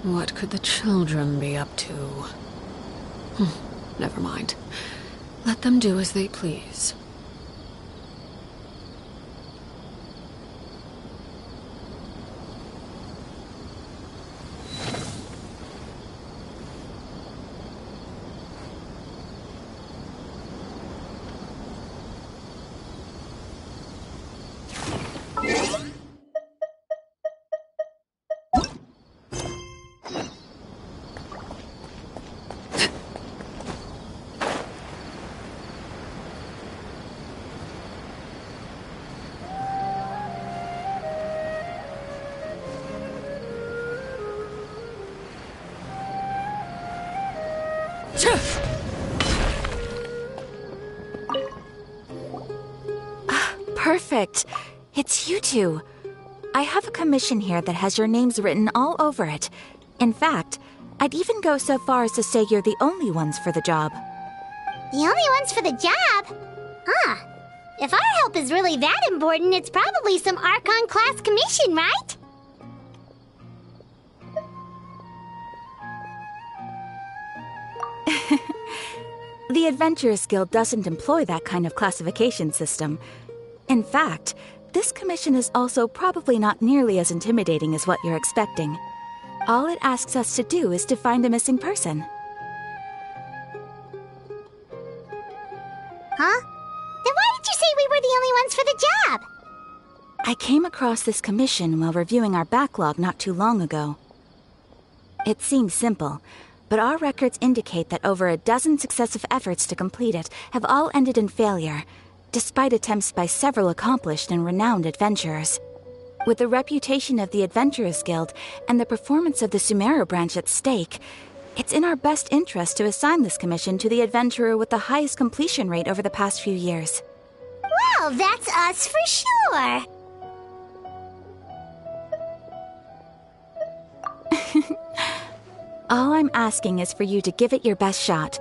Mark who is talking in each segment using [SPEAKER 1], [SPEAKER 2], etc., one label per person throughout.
[SPEAKER 1] What could the children be up to? Never mind. Let them do as they please.
[SPEAKER 2] Perfect. It's you two. I have a commission here that has your names written all over it. In fact, I'd even go so far as to say you're the only ones for the job.
[SPEAKER 3] The only ones for the job? Huh. If our help is really that important, it's probably some Archon class commission, right?
[SPEAKER 2] The Adventurers Guild doesn't employ that kind of classification system. In fact, this commission is also probably not nearly as intimidating as what you're expecting. All it asks us to do is to find a missing person.
[SPEAKER 3] Huh? Then why did you say we were the only ones for the job?
[SPEAKER 2] I came across this commission while reviewing our backlog not too long ago. It seems simple, but our records indicate that over a dozen successive efforts to complete it have all ended in failure, despite attempts by several accomplished and renowned adventurers. With the reputation of the Adventurers Guild and the performance of the Sumeru branch at stake, it's in our best interest to assign this commission to the adventurer with the highest completion rate over the past few years.
[SPEAKER 3] Well, that's us for sure.
[SPEAKER 2] All I'm asking is for you to give it your best shot.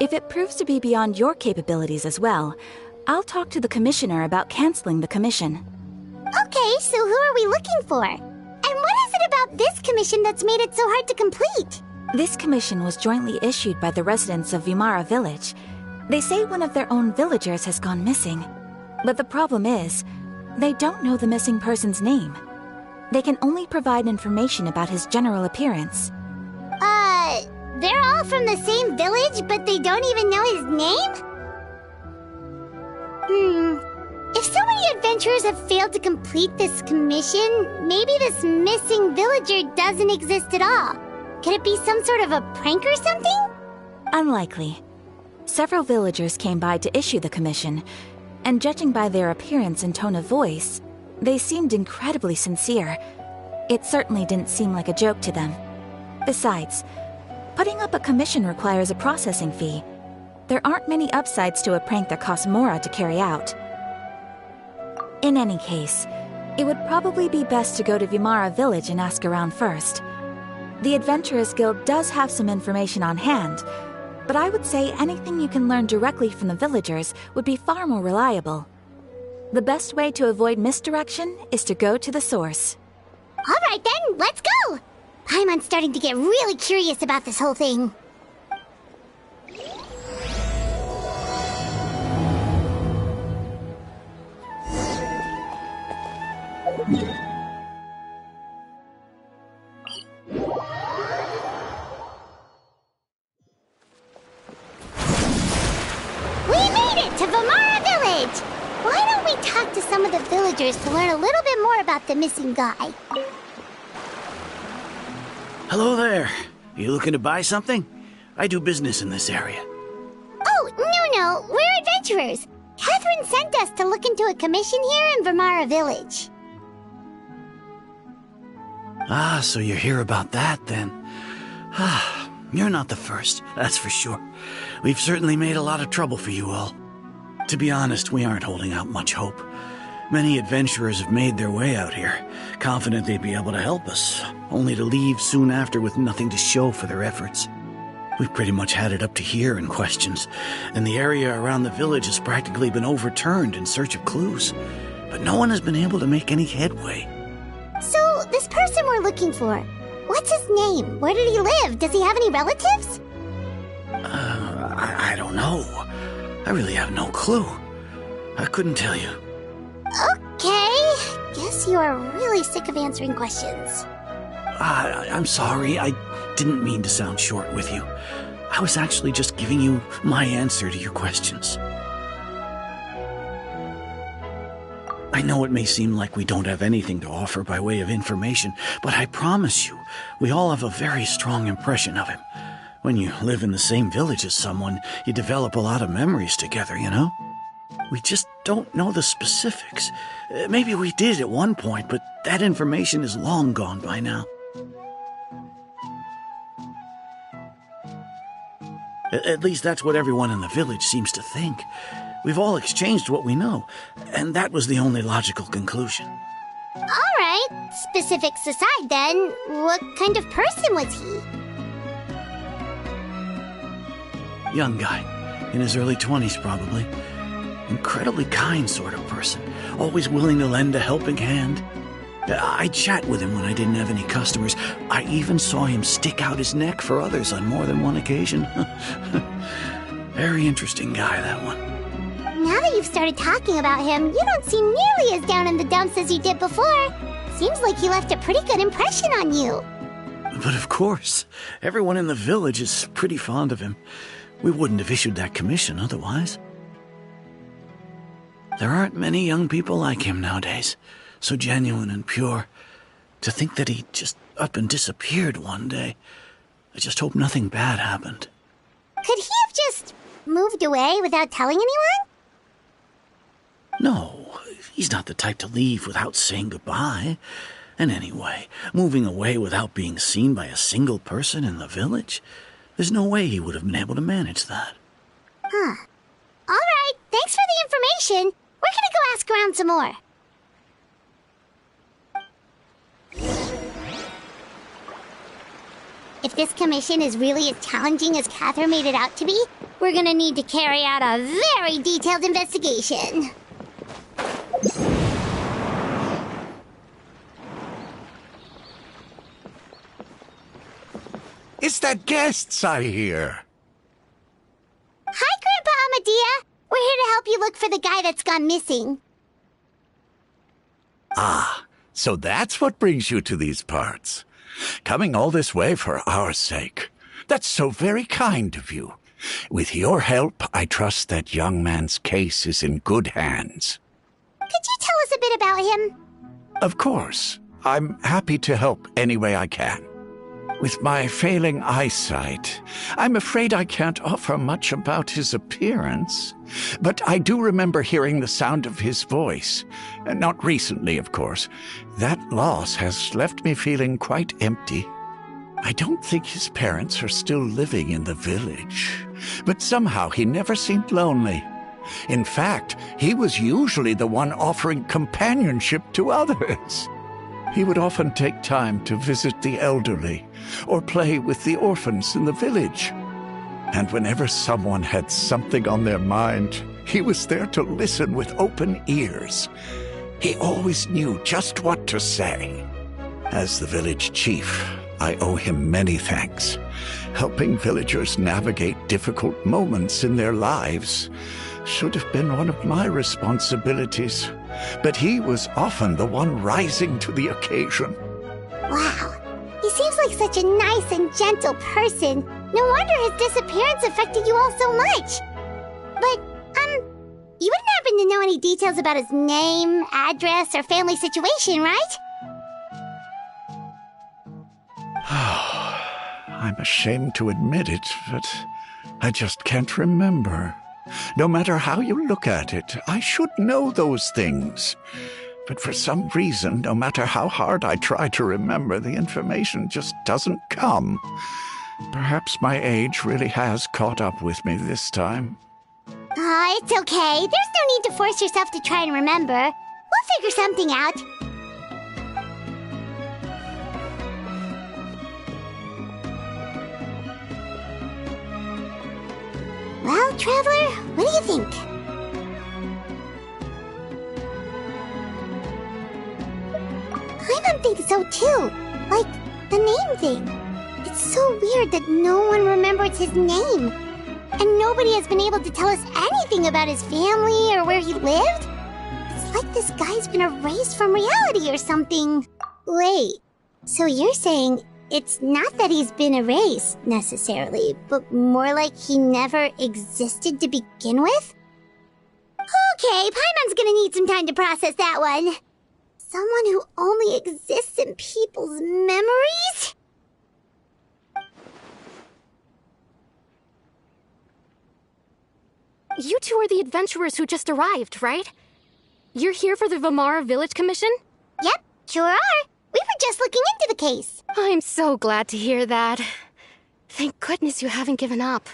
[SPEAKER 2] If it proves to be beyond your capabilities as well, I'll talk to the commissioner about canceling the commission.
[SPEAKER 3] Okay, so who are we looking for? And what is it about this commission that's made it so hard to complete?
[SPEAKER 2] This commission was jointly issued by the residents of Vimara Village. They say one of their own villagers has gone missing. But the problem is, they don't know the missing person's name. They can only provide information about his general appearance.
[SPEAKER 3] They're all from the same village, but they don't even know his name? If so many adventurers have failed to complete this commission, maybe this missing villager doesn't exist at all. Could it be some sort of a prank or something?
[SPEAKER 2] Unlikely. Several villagers came by to issue the commission, and judging by their appearance and tone of voice, they seemed incredibly sincere. It certainly didn't seem like a joke to them. Besides, putting up a commission requires a processing fee. There aren't many upsides to a prank that costs Mora to carry out. In any case, it would probably be best to go to Vimara Village and ask around first. The Adventurers Guild does have some information on hand, but I would say anything you can learn directly from the villagers would be far more reliable. The best way to avoid misdirection is to go to the source.
[SPEAKER 3] All right then, let's go! Paimon's starting to get really curious about this whole thing. We made it to Vimara Village! Why don't we talk to some of the villagers to learn a little bit more about the missing guy?
[SPEAKER 4] Hello there. You looking to buy something? I do business in this area.
[SPEAKER 3] Oh, no, we're adventurers. Catherine sent us to look into a commission here in Vimara Village.
[SPEAKER 4] Ah, so you're here about that, then. Ah, you're not the first, that's for sure. We've certainly made a lot of trouble for you all. To be honest, we aren't holding out much hope. Many adventurers have made their way out here, confident they'd be able to help us, only to leave soon after with nothing to show for their efforts. We've pretty much had it up to here in questions, and the area around the village has practically been overturned in search of clues, but no one has been able to make any headway.
[SPEAKER 3] this person we're looking for, what's his name? Where did he live? Does he have any relatives?
[SPEAKER 4] I don't know. I really have no clue. I couldn't tell you.
[SPEAKER 3] Okay. Guess you are really sick of answering questions.
[SPEAKER 4] I'm sorry. I didn't mean to sound short with you. I was actually just giving you my answer to your questions. I know it may seem like we don't have anything to offer by way of information, but I promise you, we all have a very strong impression of him. When you live in the same village as someone, you develop a lot of memories together, you know? We just don't know the specifics. Maybe we did at one point, but that information is long gone by now. At least that's what everyone in the village seems to think. We've all exchanged what we know, and that was the only logical conclusion.
[SPEAKER 3] All right. Specifics aside, then, what kind of person was he?
[SPEAKER 4] Young guy, in his early 20s probably. Incredibly kind sort of person, always willing to lend a helping hand. I'd chat with him when I didn't have any customers. I even saw him stick out his neck for others on more than one occasion. Very interesting guy, that one.
[SPEAKER 3] Now that you've started talking about him, you don't seem nearly as down in the dumps as you did before. Seems like he left a pretty good impression on you.
[SPEAKER 4] But of course, everyone in the village is pretty fond of him. We wouldn't have issued that commission otherwise. There aren't many young people like him nowadays, so genuine and pure. To think that he just up and disappeared one day. I just hope nothing bad happened.
[SPEAKER 3] Could he have just moved away without telling anyone?
[SPEAKER 4] No, he's not the type to leave without saying goodbye. And anyway, moving away without being seen by a single person in the village, there's no way he would have been able to manage that.
[SPEAKER 3] Huh. All right, thanks for the information. We're gonna go ask around some more. If this commission is really as challenging as Catherine made it out to be, we're gonna need to carry out a very detailed investigation.
[SPEAKER 5] It's the guests, I hear.
[SPEAKER 3] Hi, Grandpa Amadea. We're here to help you look for the guy that's gone missing.
[SPEAKER 5] Ah, so that's what brings you to these parts. Coming all this way for our sake. That's so very kind of you. With your help, I trust that young man's case is in good hands.
[SPEAKER 3] Could you tell us a bit about him?
[SPEAKER 5] Of course. I'm happy to help any way I can. With my failing eyesight, I'm afraid I can't offer much about his appearance. But I do remember hearing the sound of his voice. Not recently, of course. That loss has left me feeling quite empty. I don't think his parents are still living in the village. But somehow he never seemed lonely. In fact, he was usually the one offering companionship to others. He would often take time to visit the elderly or play with the orphans in the village. And whenever someone had something on their mind, he was there to listen with open ears. He always knew just what to say. As the village chief, I owe him many thanks. Helping villagers navigate difficult moments in their lives should have been one of my responsibilities. But he was often the one rising to the occasion.
[SPEAKER 3] Wow, he seems like such a nice and gentle person. No wonder his disappearance affected you all so much. But, you wouldn't happen to know any details about his name, address, or family situation, right?
[SPEAKER 5] I'm ashamed to admit it, but I just can't remember. No matter how you look at it, I should know those things. But for some reason, no matter how hard I try to remember, the information just doesn't come. Perhaps my age really has caught up with me this time.
[SPEAKER 3] It's okay. There's no need to force yourself to try and remember. We'll figure something out. Well, Traveler, what do you think? I'm of them think so too. Like, the name thing. It's so weird that no one remembers his name. And nobody has been able to tell us anything about his family or where he lived. It's like this guy's been erased from reality or something. Wait, so you're saying it's not that he's been erased, necessarily, but more like he never existed to begin with? Okay, Paimon's gonna need some time to process that one. Someone who only exists in people's memories?
[SPEAKER 6] You two are the adventurers who just arrived, right? You're here for the Vamara Village Commission?
[SPEAKER 3] Yep, sure are. We were just looking into the case.
[SPEAKER 6] I'm so glad to hear that. Thank goodness you haven't given up.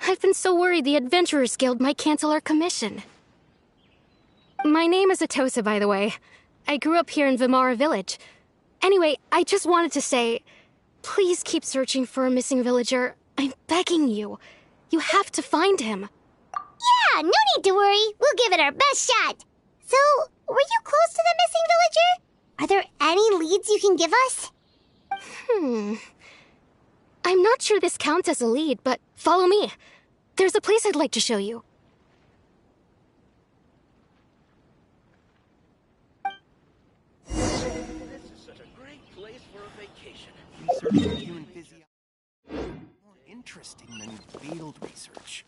[SPEAKER 6] I've been so worried the Adventurers Guild might cancel our commission. My name is Atosa, by the way. I grew up here in Vamara Village. Anyway, I just wanted to say, please keep searching for a missing villager. I'm begging you. You have to find him.
[SPEAKER 3] Yeah, no need to worry. We'll give it our best shot. So, were you close to the missing villager? Are there any leads you can give us?
[SPEAKER 6] I'm not sure this counts as a lead, but follow me. There's a place I'd like to show you.
[SPEAKER 7] This is such a great place for a vacation. Research on human physiology more interesting than field research.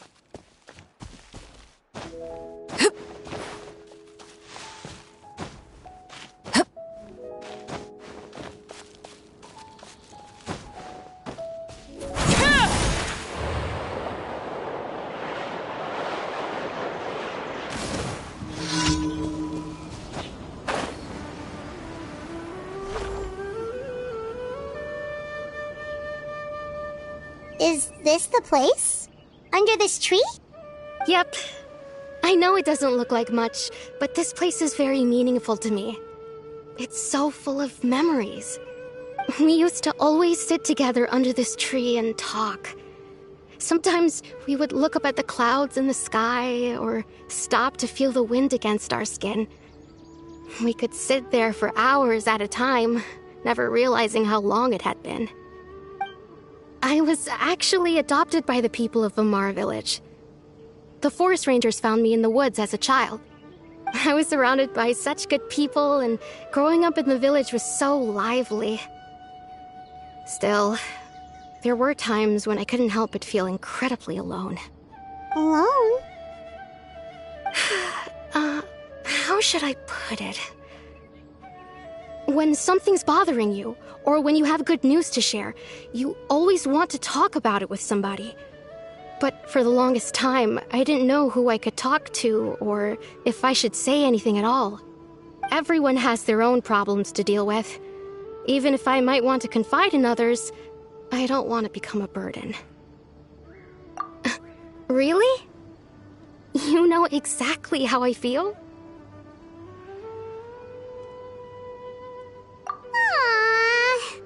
[SPEAKER 3] Is this the place? Under this tree?
[SPEAKER 6] Yep. I know it doesn't look like much, but this place is very meaningful to me. It's so full of memories. We used to always sit together under this tree and talk. Sometimes we would look up at the clouds in the sky, or stop to feel the wind against our skin. We could sit there for hours at a time, never realizing how long it had been. I was actually adopted by the people of Vamara Village. The forest rangers found me in the woods as a child. I was surrounded by such good people, and growing up in the village was so lively. Still, there were times when I couldn't help but feel incredibly alone.
[SPEAKER 3] Alone?
[SPEAKER 6] How should I put it? When something's bothering you, or when you have good news to share, you always want to talk about it with somebody. But for the longest time, I didn't know who I could talk to, or if I should say anything at all. Everyone has their own problems to deal with. Even if I might want to confide in others, I don't want to become a burden. Really? You know exactly how I feel?
[SPEAKER 3] Aww.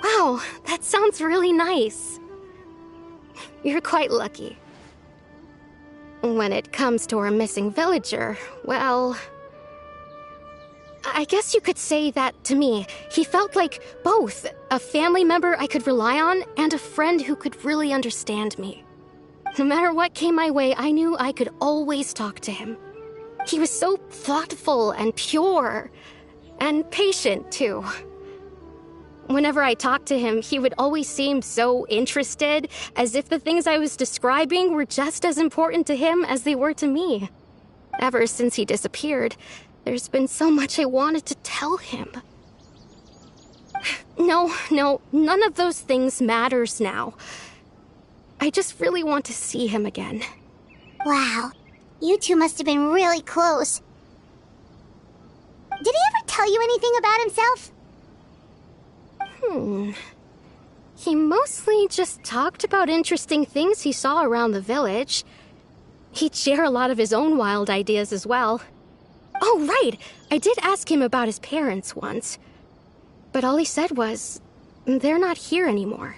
[SPEAKER 6] Wow, that sounds really nice. You're quite lucky. When it comes to our missing villager, well, I guess you could say that to me. He felt like both a family member I could rely on and a friend who could really understand me. No matter what came my way, I knew I could always talk to him. He was so thoughtful and pure, and patient too. Whenever I talked to him, he would always seem so interested, as if the things I was describing were just as important to him as they were to me. Ever since he disappeared, there's been so much I wanted to tell him. No, none of those things matters now. I just really want to see him again.
[SPEAKER 3] Wow, you two must have been really close. Did he ever tell you anything about himself?
[SPEAKER 6] He mostly just talked about interesting things he saw around the village. He'd share a lot of his own wild ideas as well. Oh, right! I did ask him about his parents once. But all he said was, they're not here anymore.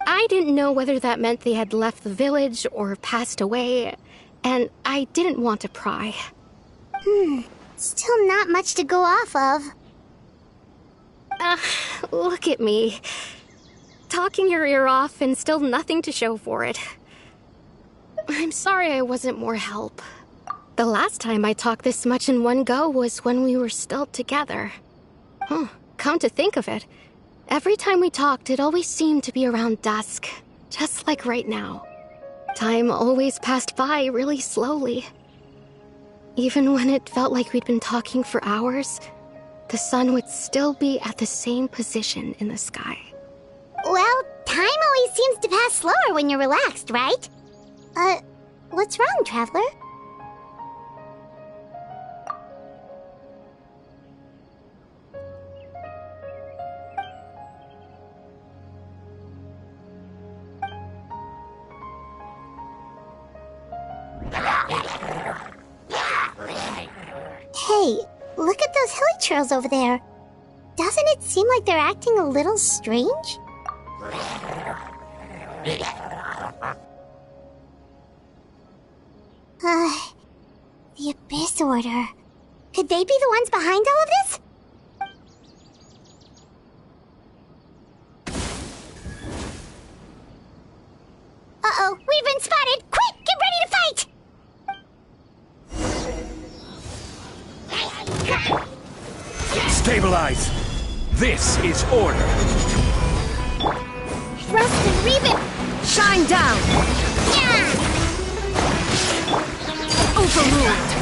[SPEAKER 6] I didn't know whether that meant they had left the village or passed away, and I didn't want to pry.
[SPEAKER 3] Still not much to go off of.
[SPEAKER 6] Look at me. Talking your ear off and still nothing to show for it. I'm sorry I wasn't more help. The last time I talked this much in one go was when we were still together. Come to think of it, every time we talked, it always seemed to be around dusk, just like right now. Time always passed by really slowly. Even when it felt like we'd been talking for hours, the sun would still be at the same position in the sky.
[SPEAKER 3] Well, time always seems to pass slower when you're relaxed, right? What's wrong, Traveler? Hey, look at those hilichurls over there. Doesn't it seem like they're acting a little strange? The Abyss Order. Could they be the ones behind all of this? Uh-oh, we've been spotted! Quick, get ready to fight!
[SPEAKER 8] Stabilize! This is order!
[SPEAKER 3] Thrust and rebuild!
[SPEAKER 1] Shine down!
[SPEAKER 3] Yeah!
[SPEAKER 1] Overruled!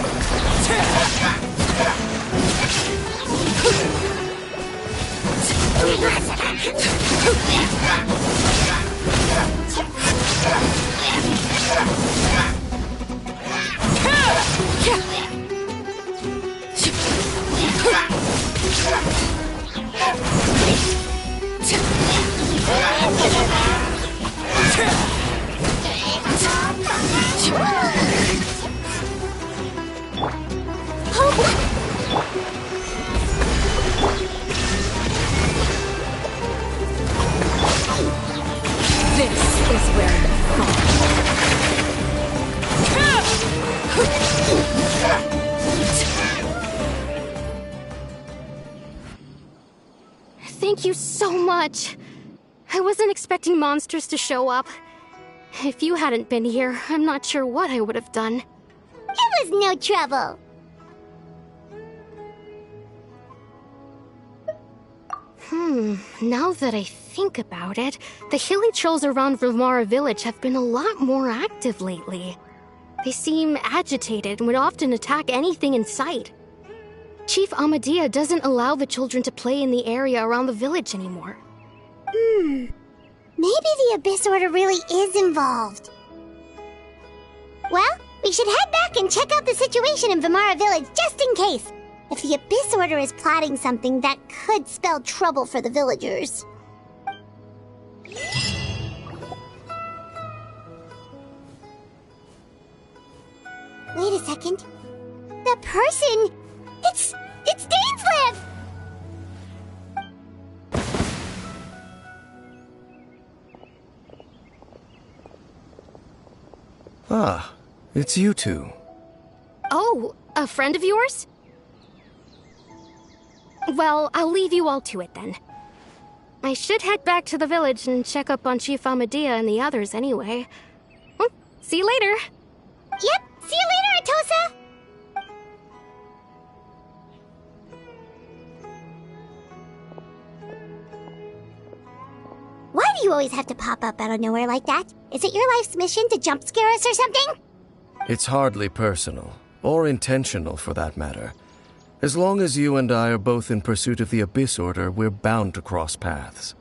[SPEAKER 1] This is where you fall.
[SPEAKER 6] Thank you so much. I wasn't expecting monsters to show up. If you hadn't been here, I'm not sure what I would have done.
[SPEAKER 3] It was no trouble.
[SPEAKER 6] Now that I think about it, the hilichurls around Vimara village have been a lot more active lately. They seem agitated and would often attack anything in sight. Chief Amadea doesn't allow the children to play in the area around the village anymore.
[SPEAKER 3] Maybe the Abyss Order really is involved. Well, we should head back and check out the situation in Vimara village just in case. If the Abyss Order is plotting something, that could spell trouble for the villagers. Wait a second. That person... It's Dainslev!
[SPEAKER 9] Ah, it's you two.
[SPEAKER 6] Oh, a friend of yours? Well, I'll leave you all to it then. I should head back to the village and check up on Chief Amadea and the others anyway. Well, see you later.
[SPEAKER 3] Yep, see you later, Atosa! Why do you always have to pop up out of nowhere like that? Is it your life's mission to jump scare us or something?
[SPEAKER 9] It's hardly personal, or intentional for that matter. As long as you and I are both in pursuit of the Abyss Order, we're bound to cross paths.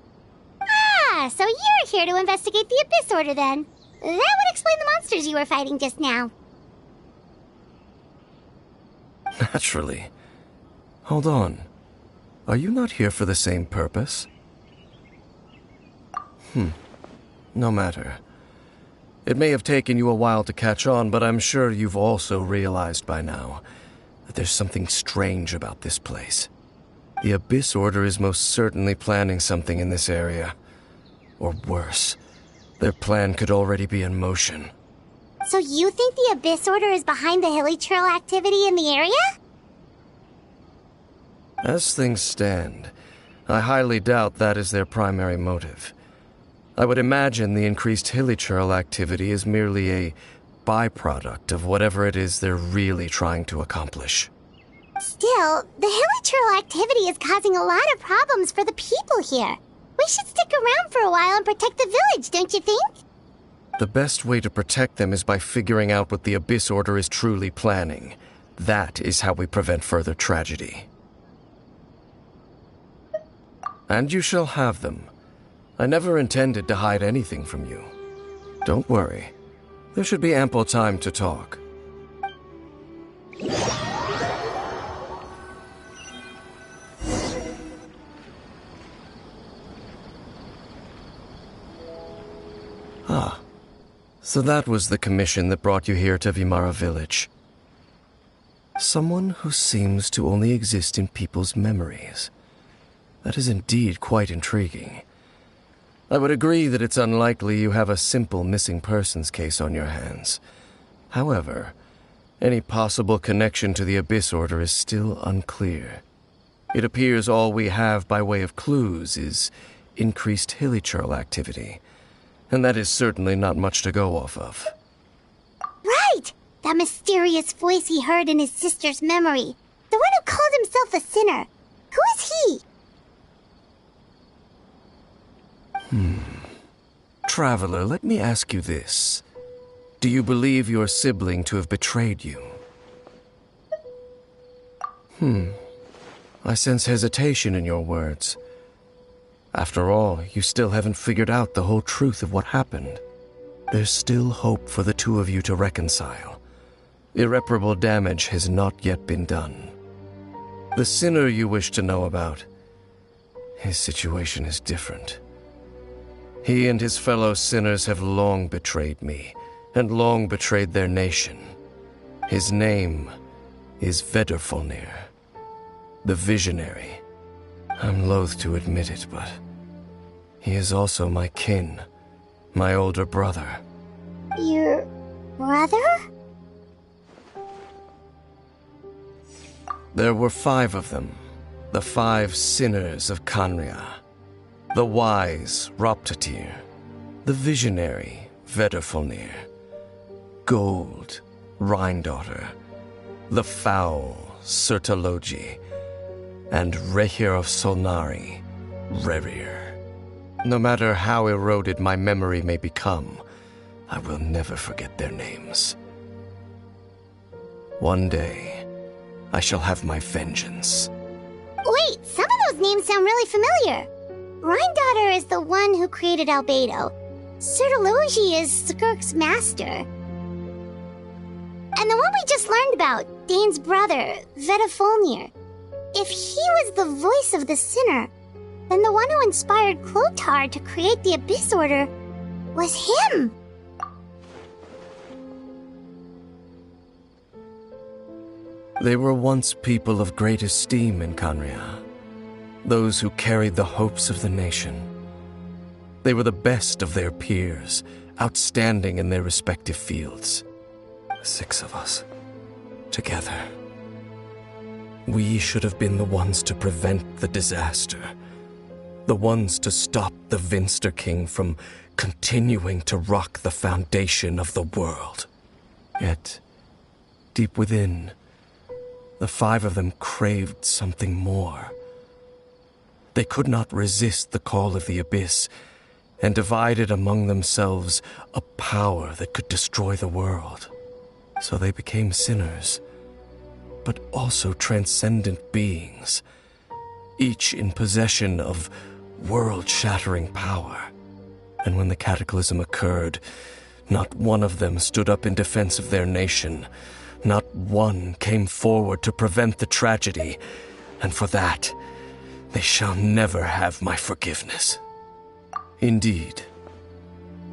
[SPEAKER 3] Ah, so you're here to investigate the Abyss Order then. That would explain the monsters you were fighting just now.
[SPEAKER 9] Naturally. Hold on. Are you not here for the same purpose? No matter. It may have taken you a while to catch on, but I'm sure you've also realized by now that there's something strange about this place. The Abyss Order is most certainly planning something in this area. Or worse, their plan could already be in motion.
[SPEAKER 3] So you think the Abyss Order is behind the hilichurl activity in the area?
[SPEAKER 9] As things stand, I highly doubt that is their primary motive. I would imagine the increased hilichurl activity is merely a byproduct of whatever it is they're really trying to accomplish.
[SPEAKER 3] Still, the hilichurl activity is causing a lot of problems for the people here. We should stick around for a while and protect the village, don't you think?
[SPEAKER 9] The best way to protect them is by figuring out what the Abyss Order is truly planning. That is how we prevent further tragedy. And you shall have them. I never intended to hide anything from you. Don't worry. There should be ample time to talk. Ah. So that was the commission that brought you here to Vimara Village. Someone who seems to only exist in people's memories. That is indeed quite intriguing. I would agree that it's unlikely you have a simple missing persons case on your hands. However, any possible connection to the Abyss Order is still unclear. It appears all we have by way of clues is increased hilichurl activity, and that is certainly not much to go off of.
[SPEAKER 3] Right! That mysterious voice he heard in his sister's memory. The one who called himself a sinner. Who is he?
[SPEAKER 9] Traveler, let me ask you this. Do you believe your sibling to have betrayed you? I sense hesitation in your words. After all, you still haven't figured out the whole truth of what happened. There's still hope for the two of you to reconcile. Irreparable damage has not yet been done. The sinner you wish to know about, his situation is different. He and his fellow sinners have long betrayed me, and long betrayed their nation. His name is Vedrfolnir, the Visionary. I'm loath to admit it, but he is also my kin, my older brother.
[SPEAKER 3] Your brother?
[SPEAKER 9] There were 5 of them, the 5 sinners of Khaenri'ah. The wise Roptatyr, the visionary Vedrfolnir, Gold Rhine-daughter, the foul Sertalogi, and Rehir of Solnari, Rerir. No matter how eroded my memory may become, I will never forget their names. One day, I shall have my vengeance.
[SPEAKER 3] Wait, some of those names sound really familiar. Rhine-daughter is the one who created Albedo. Sertalogi is Skirk's master. And the one we just learned about, Dane's brother, Vedrfolnir. If he was the voice of the sinner, then the one who inspired Clothar to create the Abyss Order was him.
[SPEAKER 9] They were once people of great esteem in Khaenri'ah. Those who carried the hopes of the nation. They were the best of their peers, outstanding in their respective fields. 6 of us, together. We should have been the ones to prevent the disaster. The ones to stop the Vinster King from continuing to rock the foundation of the world. Yet, deep within, the 5 of them craved something more. They could not resist the call of the Abyss, and divided among themselves a power that could destroy the world. So they became sinners, but also transcendent beings, each in possession of world-shattering power. And when the cataclysm occurred, not one of them stood up in defense of their nation. Not one came forward to prevent the tragedy, and for that, they shall never have my forgiveness. Indeed,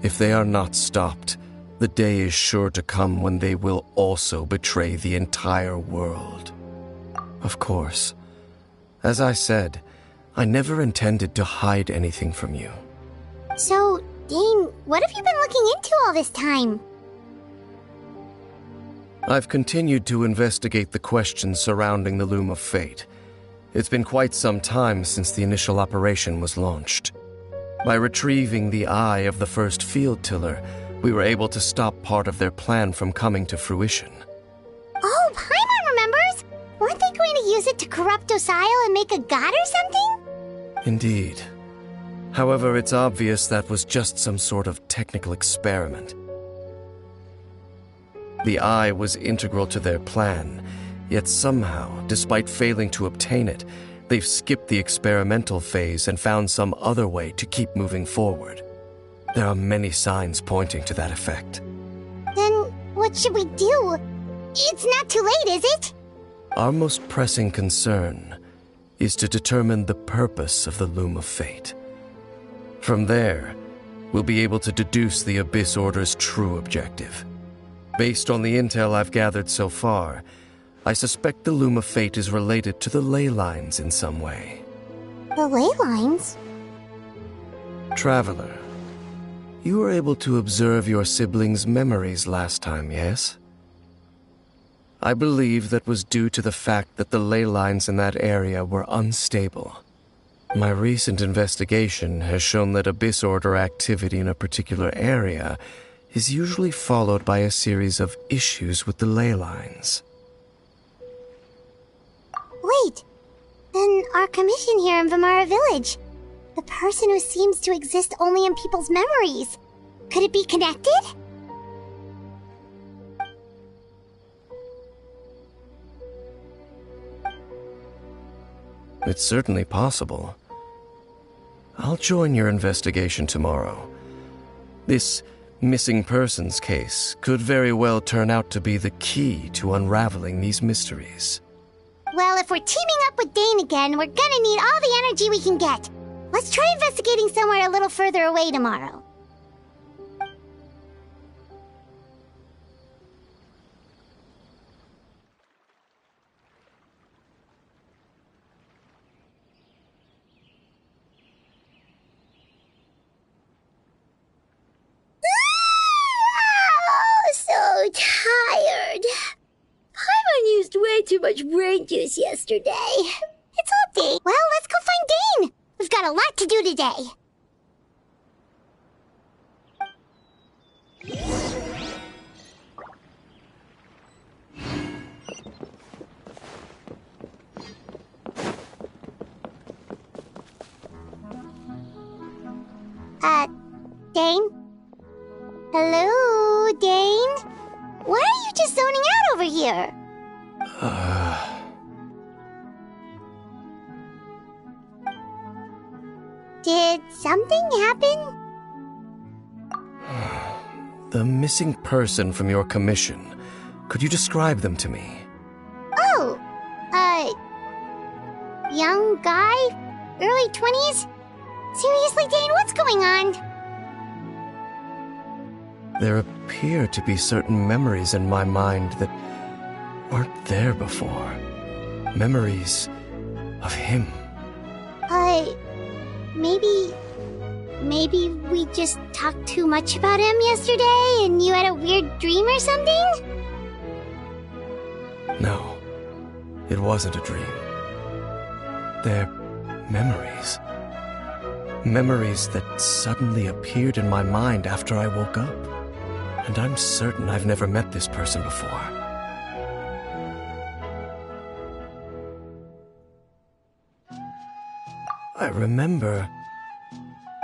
[SPEAKER 9] if they are not stopped, the day is sure to come when they will also betray the entire world. Of course, as I said, I never intended to hide anything from you.
[SPEAKER 3] So, Dane, what have you been looking into all this time?
[SPEAKER 9] I've continued to investigate the questions surrounding the Loom of Fate. It's been quite some time since the initial operation was launched. By retrieving the eye of the first field tiller, we were able to stop part of their plan from coming to fruition.
[SPEAKER 3] Oh, Paimon remembers! Weren't they going to use it to corrupt Osial and make a god or something?
[SPEAKER 9] Indeed. However, it's obvious that was just some sort of technical experiment. The eye was integral to their plan, yet somehow, despite failing to obtain it, they've skipped the experimental phase and found some other way to keep moving forward. There are many signs pointing to that effect.
[SPEAKER 3] Then what should we do? It's not too late, is it?
[SPEAKER 9] Our most pressing concern is to determine the purpose of the Loom of Fate. From there, we'll be able to deduce the Abyss Order's true objective. Based on the intel I've gathered so far, I suspect the Loom of Fate is related to the ley lines in some way.
[SPEAKER 3] The ley lines?
[SPEAKER 9] Traveler, you were able to observe your siblings' memories last time, yes? I believe that was due to the fact that the ley lines in that area were unstable. My recent investigation has shown that Abyss Order activity in a particular area is usually followed by a series of issues with the ley lines.
[SPEAKER 3] Wait, then our commission here in Vimara Village, the person who seems to exist only in people's memories, could it be connected?
[SPEAKER 9] It's certainly possible. I'll join your investigation tomorrow. This missing persons case could very well turn out to be the key to unraveling these mysteries.
[SPEAKER 3] Well, if we're teaming up with Dane again, we're gonna need all the energy we can get. Let's try investigating somewhere a little further away tomorrow. So tired. Paimon used way too much brain juice yesterday. It's all Dane. Well, let's go find Dane. We've got a lot to do today. Dane? Hello, Dane? Why are you just zoning out over here? Did something happen?
[SPEAKER 9] The missing person from your commission. Could you describe them to me?
[SPEAKER 3] Oh, young guy? Early 20s? Seriously, Dane, what's going on?
[SPEAKER 9] There appear to be certain memories in my mind that aren't there before. Memories of him.
[SPEAKER 3] Maybe we just talked too much about him yesterday and you had a weird dream or something?
[SPEAKER 9] No, it wasn't a dream. They're memories. Memories that suddenly appeared in my mind after I woke up. And I'm certain I've never met this person before. I remember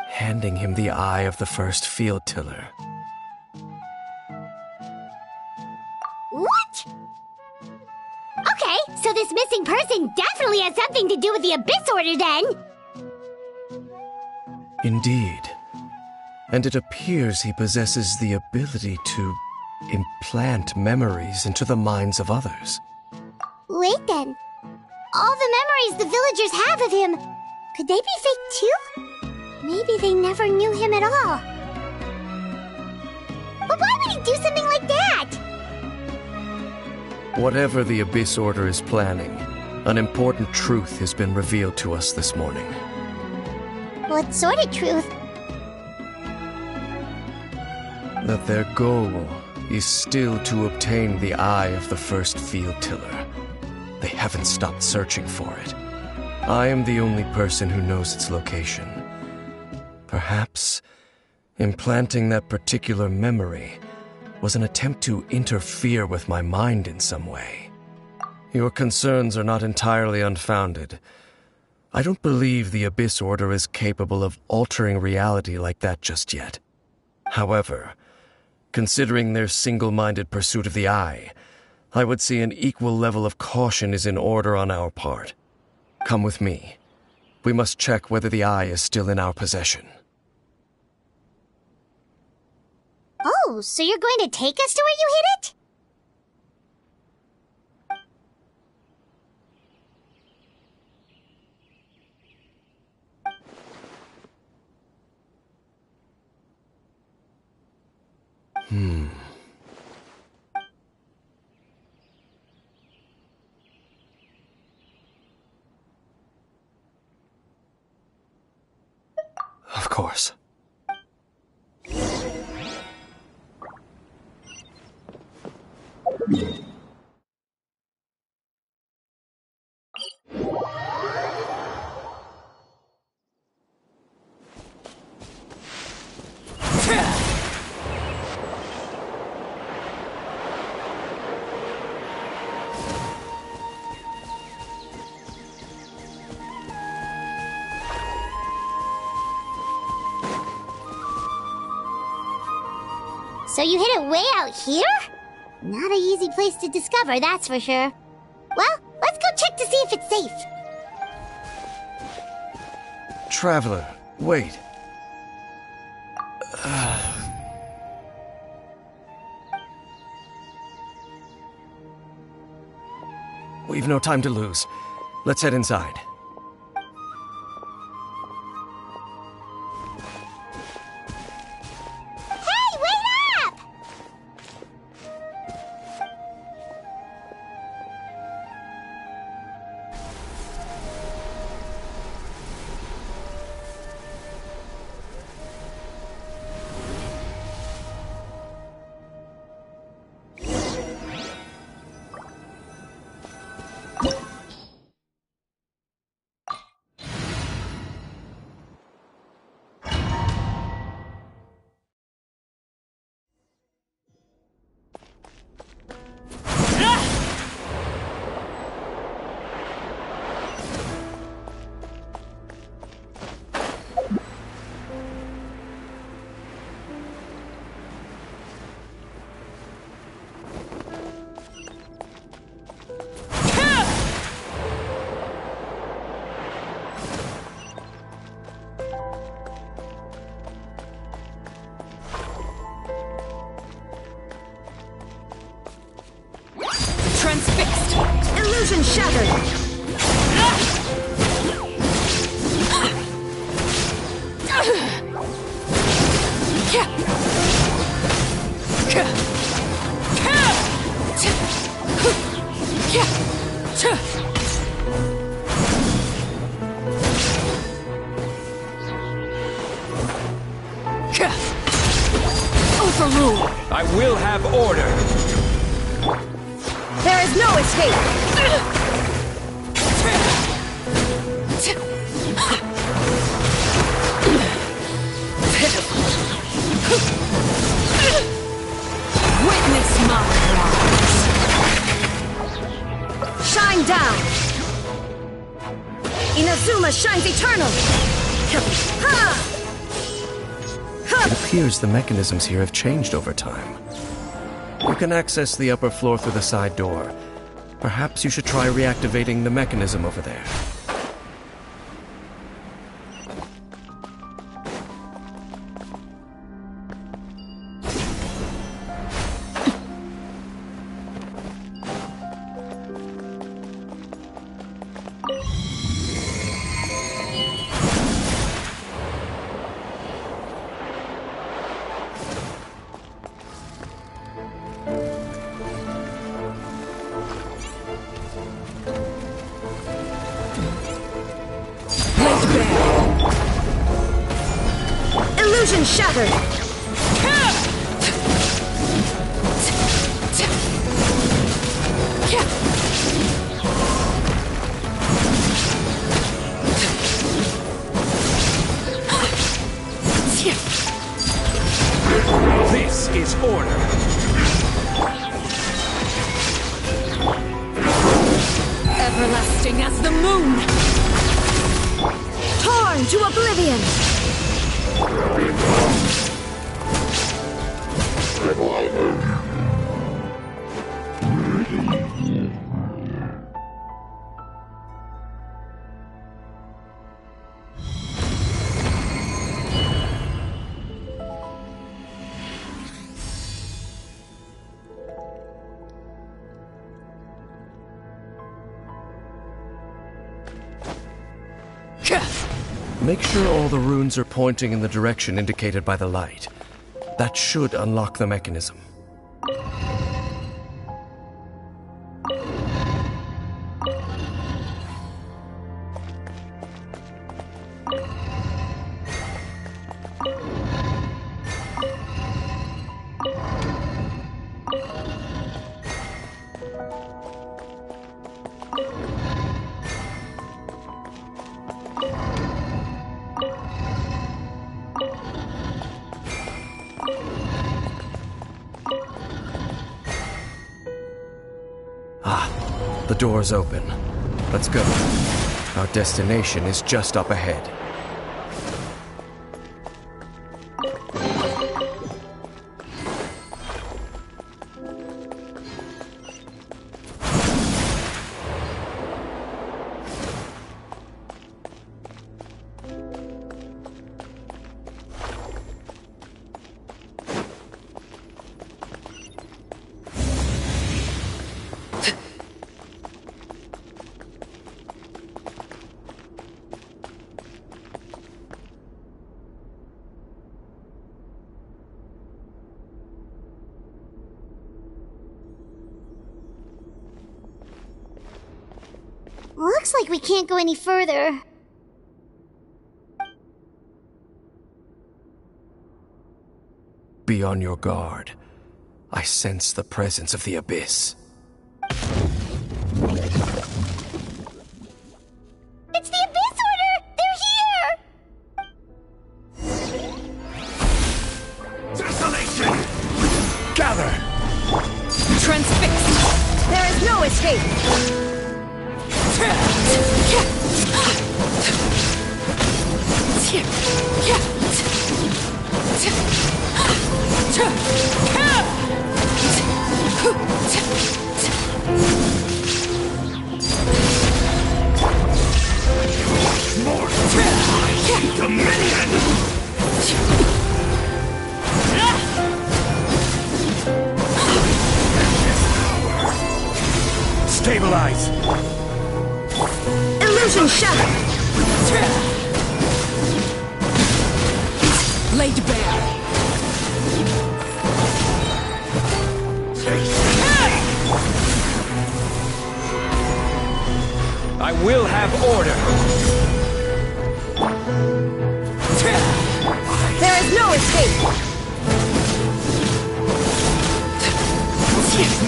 [SPEAKER 9] handing him the eye of the first field tiller.
[SPEAKER 3] What? Okay, so this missing person definitely has something to do with the Abyss Order then!
[SPEAKER 9] Indeed. And it appears he possesses the ability to implant memories into the minds of others.
[SPEAKER 3] Wait then. All the memories the villagers have of him, could they be fake too? Maybe they never knew him at all. But why would he do something like that?
[SPEAKER 9] Whatever the Abyss Order is planning, an important truth has been revealed to us this morning.
[SPEAKER 3] What sort of truth?
[SPEAKER 9] That their goal is still to obtain the eye of the first field tiller. They haven't stopped searching for it. I am the only person who knows its location. Perhaps implanting that particular memory was an attempt to interfere with my mind in some way. Your concerns are not entirely unfounded. I don't believe the Abyss Order is capable of altering reality like that just yet. However, considering their single-minded pursuit of the Eye, I would say an equal level of caution is in order on our part. Come with me. We must check whether the Eye is still in our possession.
[SPEAKER 3] Oh, so you're going to take us to where you hid it?
[SPEAKER 9] Of course.
[SPEAKER 3] So you hid it way out here? Not an easy place to discover, that's for sure. Well, let's go check to see if it's safe.
[SPEAKER 9] Traveler, wait. We've no time to lose. Let's head inside.
[SPEAKER 3] Hey, wait up!
[SPEAKER 1] Transfixed! Illusion shattered!
[SPEAKER 8] Overruled! I will have order!
[SPEAKER 1] There is no escape! Witness my rise! Shine down! Inazuma shines eternal! Ha!
[SPEAKER 9] It appears the mechanisms here have changed over time. You can access the upper floor through the side door. Perhaps you should try reactivating the mechanism over there.
[SPEAKER 1] Illusion shattered! as the moon! Torn to oblivion!
[SPEAKER 9] Make sure all the runes are pointing in the direction indicated by the light. That should unlock the mechanism. The door's open. Let's go. Our destination is just up ahead.
[SPEAKER 3] Looks like we can't go any further.
[SPEAKER 9] Be on your guard. I sense the presence of the Abyss.
[SPEAKER 3] It's the Abyss Order! They're here!
[SPEAKER 5] Desolation! Gather!
[SPEAKER 1] Transfixed! There is no escape!
[SPEAKER 5] More dominion! Stabilize!
[SPEAKER 1] Illusion shattered! Laid bare!
[SPEAKER 8] I will have order.
[SPEAKER 1] There is no escape!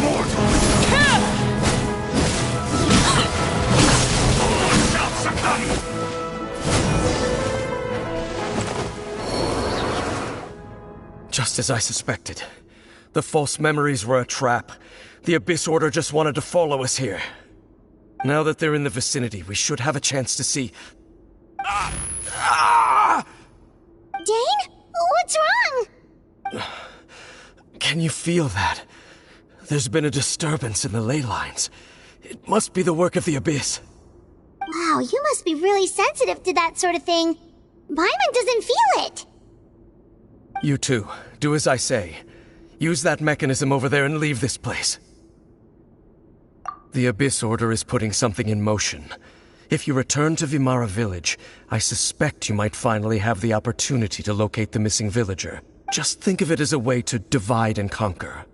[SPEAKER 5] Mortal!
[SPEAKER 9] Just as I suspected. The false memories were a trap. The Abyss Order just wanted to follow us here. Now that they're in the vicinity, we should have a chance to see...
[SPEAKER 3] Dane? What's wrong?
[SPEAKER 9] Can you feel that? There's been a disturbance in the ley lines. It must be the work of the Abyss.
[SPEAKER 3] Wow, you must be really sensitive to that sort of thing. Paimon doesn't feel it.
[SPEAKER 9] You too. Do as I say. Use that mechanism over there and leave this place. The Abyss Order is putting something in motion. If you return to Vimara Village, I suspect you might finally have the opportunity to locate the missing villager. Just think of it as a way to divide and conquer.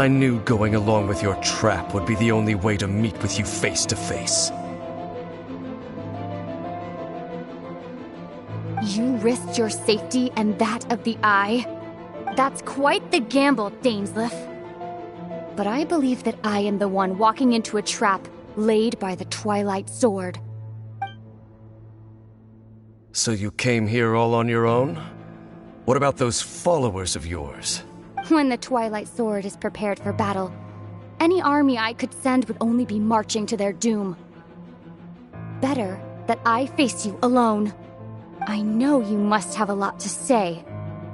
[SPEAKER 9] I knew going along with your trap would be the only way to meet with you face to face.
[SPEAKER 10] You risked your safety and that of the Eye? That's quite the gamble, Dainsleif. But I believe that I am the one walking into a trap laid by the Twilight Sword.
[SPEAKER 9] So you came here all on your own? What about those followers of yours?
[SPEAKER 10] When the Twilight Sword is prepared for battle, any army I could send would only be marching to their doom. Better that I face you alone. I know you must have a lot to say,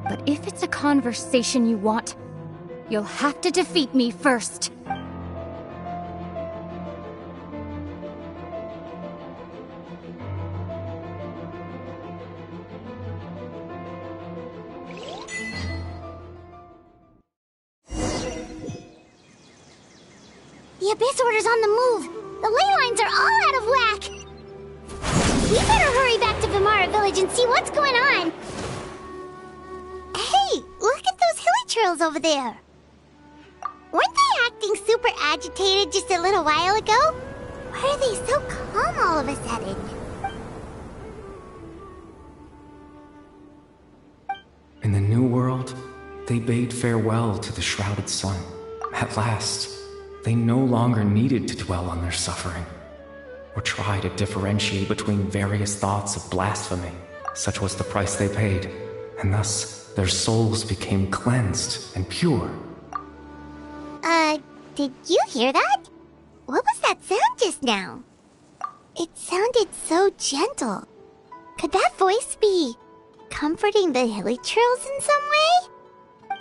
[SPEAKER 10] but if it's a conversation you want, you'll have to defeat me first.
[SPEAKER 3] The Abyss Order's on the move. The ley lines are all out of whack. We better hurry back to Vimara Village and see what's going on. Hey, look at those hilly churls over there. Weren't they acting super agitated just a little while ago? Why are they so calm all of a sudden?
[SPEAKER 11] In the New World, they bade farewell to the shrouded sun. At last, they no longer needed to dwell on their suffering, or try to differentiate between various thoughts of blasphemy. Such was the price they paid, and thus their souls became cleansed and pure.
[SPEAKER 3] Did you hear that? What was that sound just now? It sounded so gentle. Could that voice be comforting the hilly churls in some way?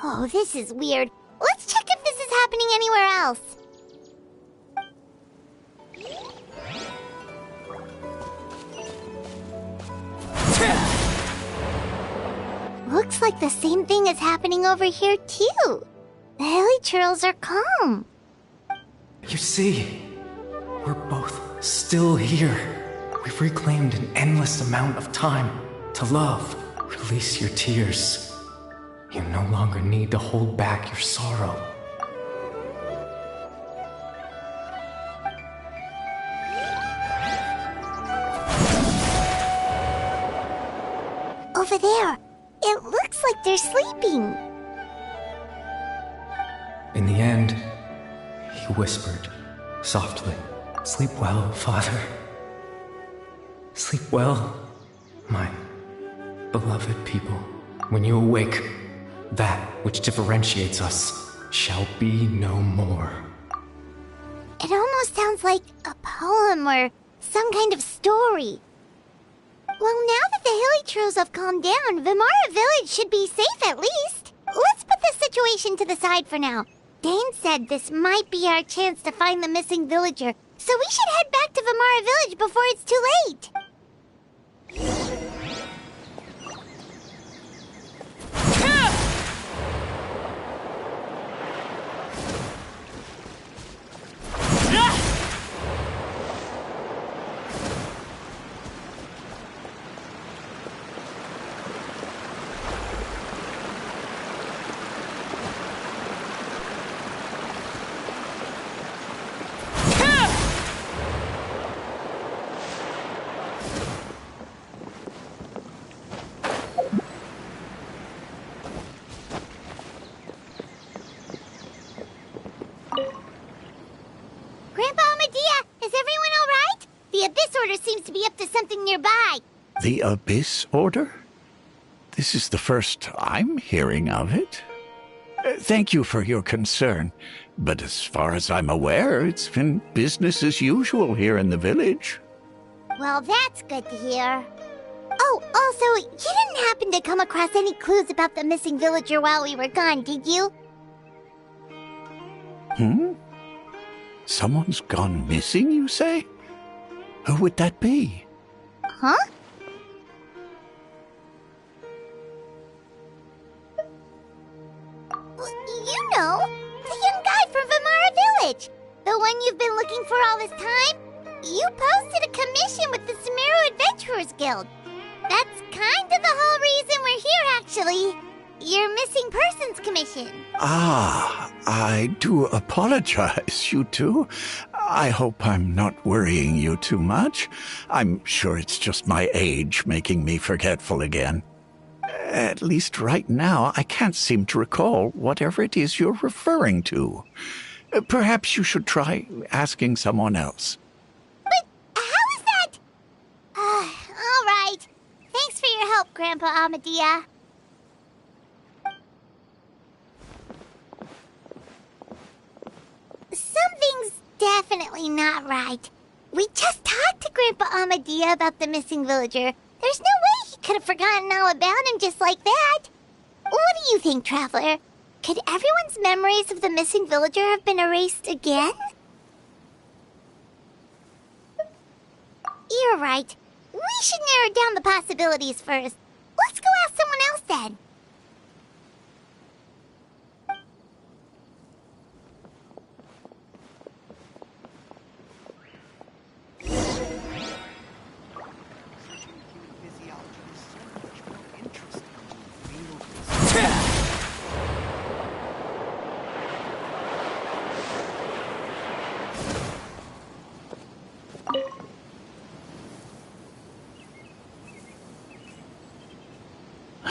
[SPEAKER 3] Oh, this is weird. Let's check if this is happening anywhere else. Looks like the same thing is happening over here too. The hilly churls are calm.
[SPEAKER 11] You see, we're both still here. We've reclaimed an endless amount of time to love. Release your tears. You no longer need to hold back your sorrow.
[SPEAKER 3] Over there, it looks like they're sleeping.
[SPEAKER 11] In the end, he whispered softly, "Sleep well, Father. Sleep well, my beloved people. When you awake, that which differentiates us shall be no more."
[SPEAKER 3] It almost sounds like a poem or some kind of story. Well, now that the hilly churls have calmed down, Vimara Village should be safe at least. Let's put this situation to the side for now. Dane said this might be our chance to find the missing villager, so we should head back to Vimara Village before it's too late. Seems to be up to something nearby.
[SPEAKER 5] The Abyss Order? This is the first I'm hearing of it. Thank you for your concern, but as far as I'm aware, it's been business as usual here in the village.
[SPEAKER 3] Well, that's good to hear. Oh, also, you didn't happen to come across any clues about the missing villager while we were gone, did you?
[SPEAKER 5] Someone's gone missing, you say? Who would that be?
[SPEAKER 3] Huh? You know, the young guy from Vimara Village. The one you've been looking for all this time. You posted a commission with the Sumeru Adventurers Guild. That's kind of the whole reason we're here, actually. your missing persons commission.
[SPEAKER 5] Ah, I do apologize, you two. I hope I'm not worrying you too much. I'm sure it's just my age making me forgetful again. At least right now, I can't seem to recall whatever it is you're referring to. Perhaps you should try asking someone else.
[SPEAKER 3] But how is that? All right. Thanks for your help, Grandpa Amadia. Something's definitely not right. We just talked to Grandpa Amadia about the missing villager. There's no way he could have forgotten all about him just like that. What do you think, Traveler? Could everyone's memories of the missing villager have been erased again? You're right. We should narrow down the possibilities first. Let's go ask someone else then.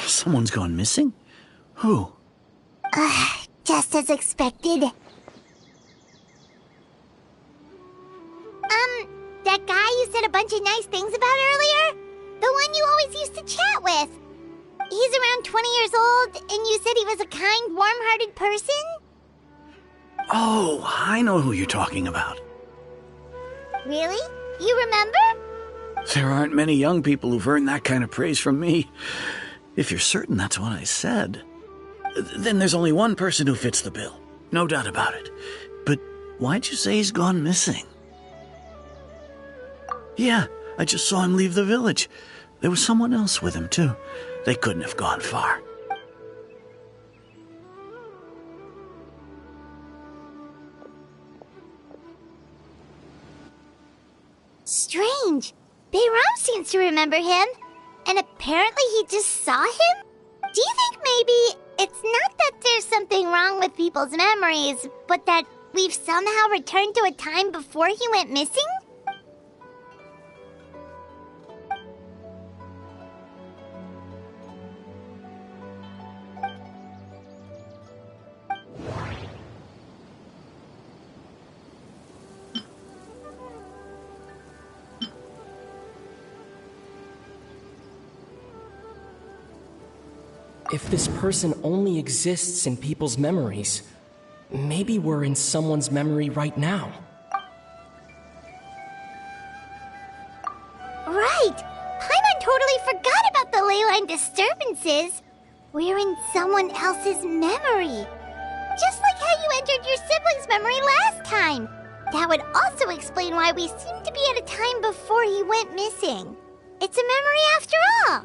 [SPEAKER 4] Someone's gone missing? Who?
[SPEAKER 3] Just as expected. That guy you said a bunch of nice things about earlier? The one you always used to chat with. He's around 20 years old, and you said he was a kind, warm-hearted person?
[SPEAKER 4] Oh, I know who you're talking about.
[SPEAKER 3] Really? You remember?
[SPEAKER 4] There aren't many young people who've earned that kind of praise from me. If you're certain that's what I said, then there's only one person who fits the bill. No doubt about it. But why'd you say he's gone missing? Yeah, I just saw him leave the village. There was someone else with him, too. They couldn't have gone far.
[SPEAKER 3] Strange. Bayram seems to remember him. And apparently he just saw him? Do you think maybe it's not that there's something wrong with people's memories, but that we've somehow returned to a time before he went missing?
[SPEAKER 12] If this person only exists in people's memories, maybe we're in someone's memory right now.
[SPEAKER 3] Right! Paimon totally forgot about the ley line disturbances. We're in someone else's memory. Just like how you entered your sibling's memory last time. That would also explain why we seem to be at a time before he went missing. It's a memory after all.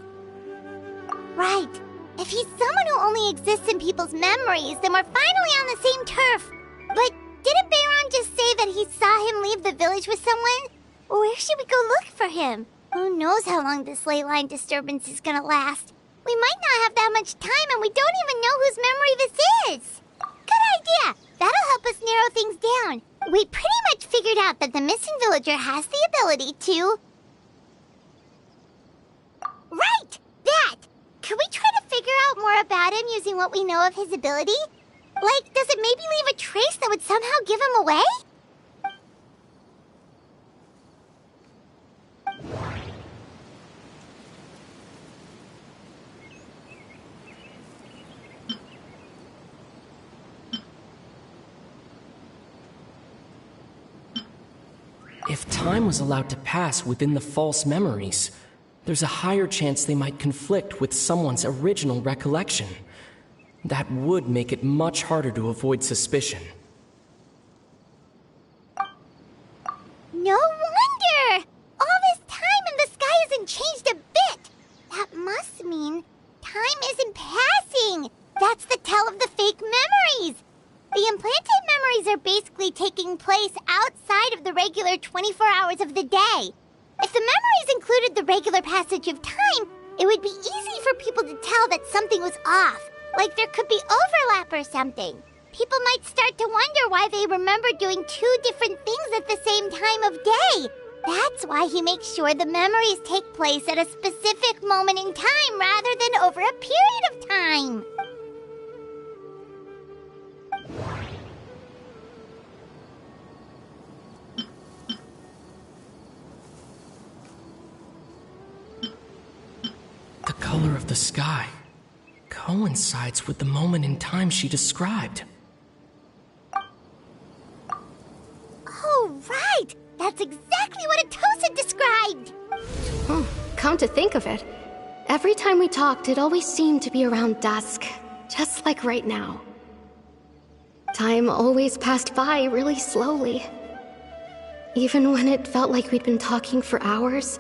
[SPEAKER 3] Right. If he's someone who only exists in people's memories, then we're finally on the same turf. But didn't Bayron just say that he saw him leave the village with someone? Where should we go look for him? Who knows how long this ley line disturbance is gonna last? We might not have that much time, and we don't even know whose memory this is. Good idea! That'll help us narrow things down. We pretty much figured out that the missing villager has the ability to... Right! That! Could we try to figure out more about him using what we know of his ability? Like, does it maybe leave a trace that would somehow give him away?
[SPEAKER 12] If time was allowed to pass within the false memories, there's a higher chance they might conflict with someone's original recollection. That would make it much harder to avoid suspicion.
[SPEAKER 3] No wonder! All this time and the sky hasn't changed a bit! That must mean time isn't passing! That's the tell of the fake memories! The implanted memories are basically taking place outside of the regular 24 hours of the day. If the memories included the regular passage of time, it would be easy for people to tell that something was off. Like there could be overlap or something. People might start to wonder why they remember doing two different things at the same time of day. That's why he makes sure the memories take place at a specific moment in time rather than over a period of time.
[SPEAKER 12] The color of the sky coincides with the moment in time she described.
[SPEAKER 3] Oh, right! That's exactly what Atosa described!
[SPEAKER 6] Come to think of it, every time we talked, it always seemed to be around dusk, just like right now. Time always passed by really slowly. Even when it felt like we'd been talking for hours,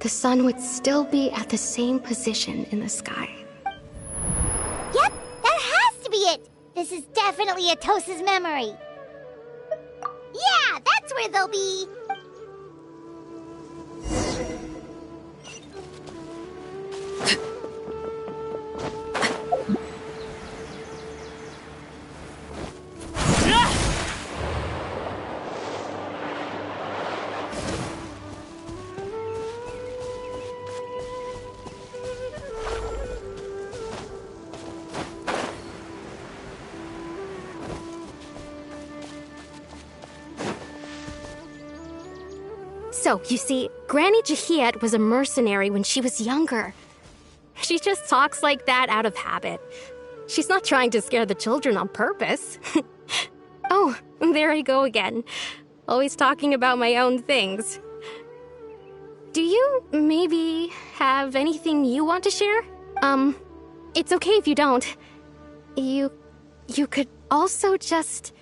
[SPEAKER 6] the sun would still be at the same position in the sky.
[SPEAKER 3] Yep, that has to be it! This is definitely Atosa's memory. Yeah, that's where they'll be!
[SPEAKER 6] So, you see, Granny Jahiet was a mercenary when she was younger. She just talks like that out of habit. She's not trying to scare the children on purpose. Oh, there I go again. Always talking about my own things. Do you maybe have anything you want to share? It's okay if you don't. You could also just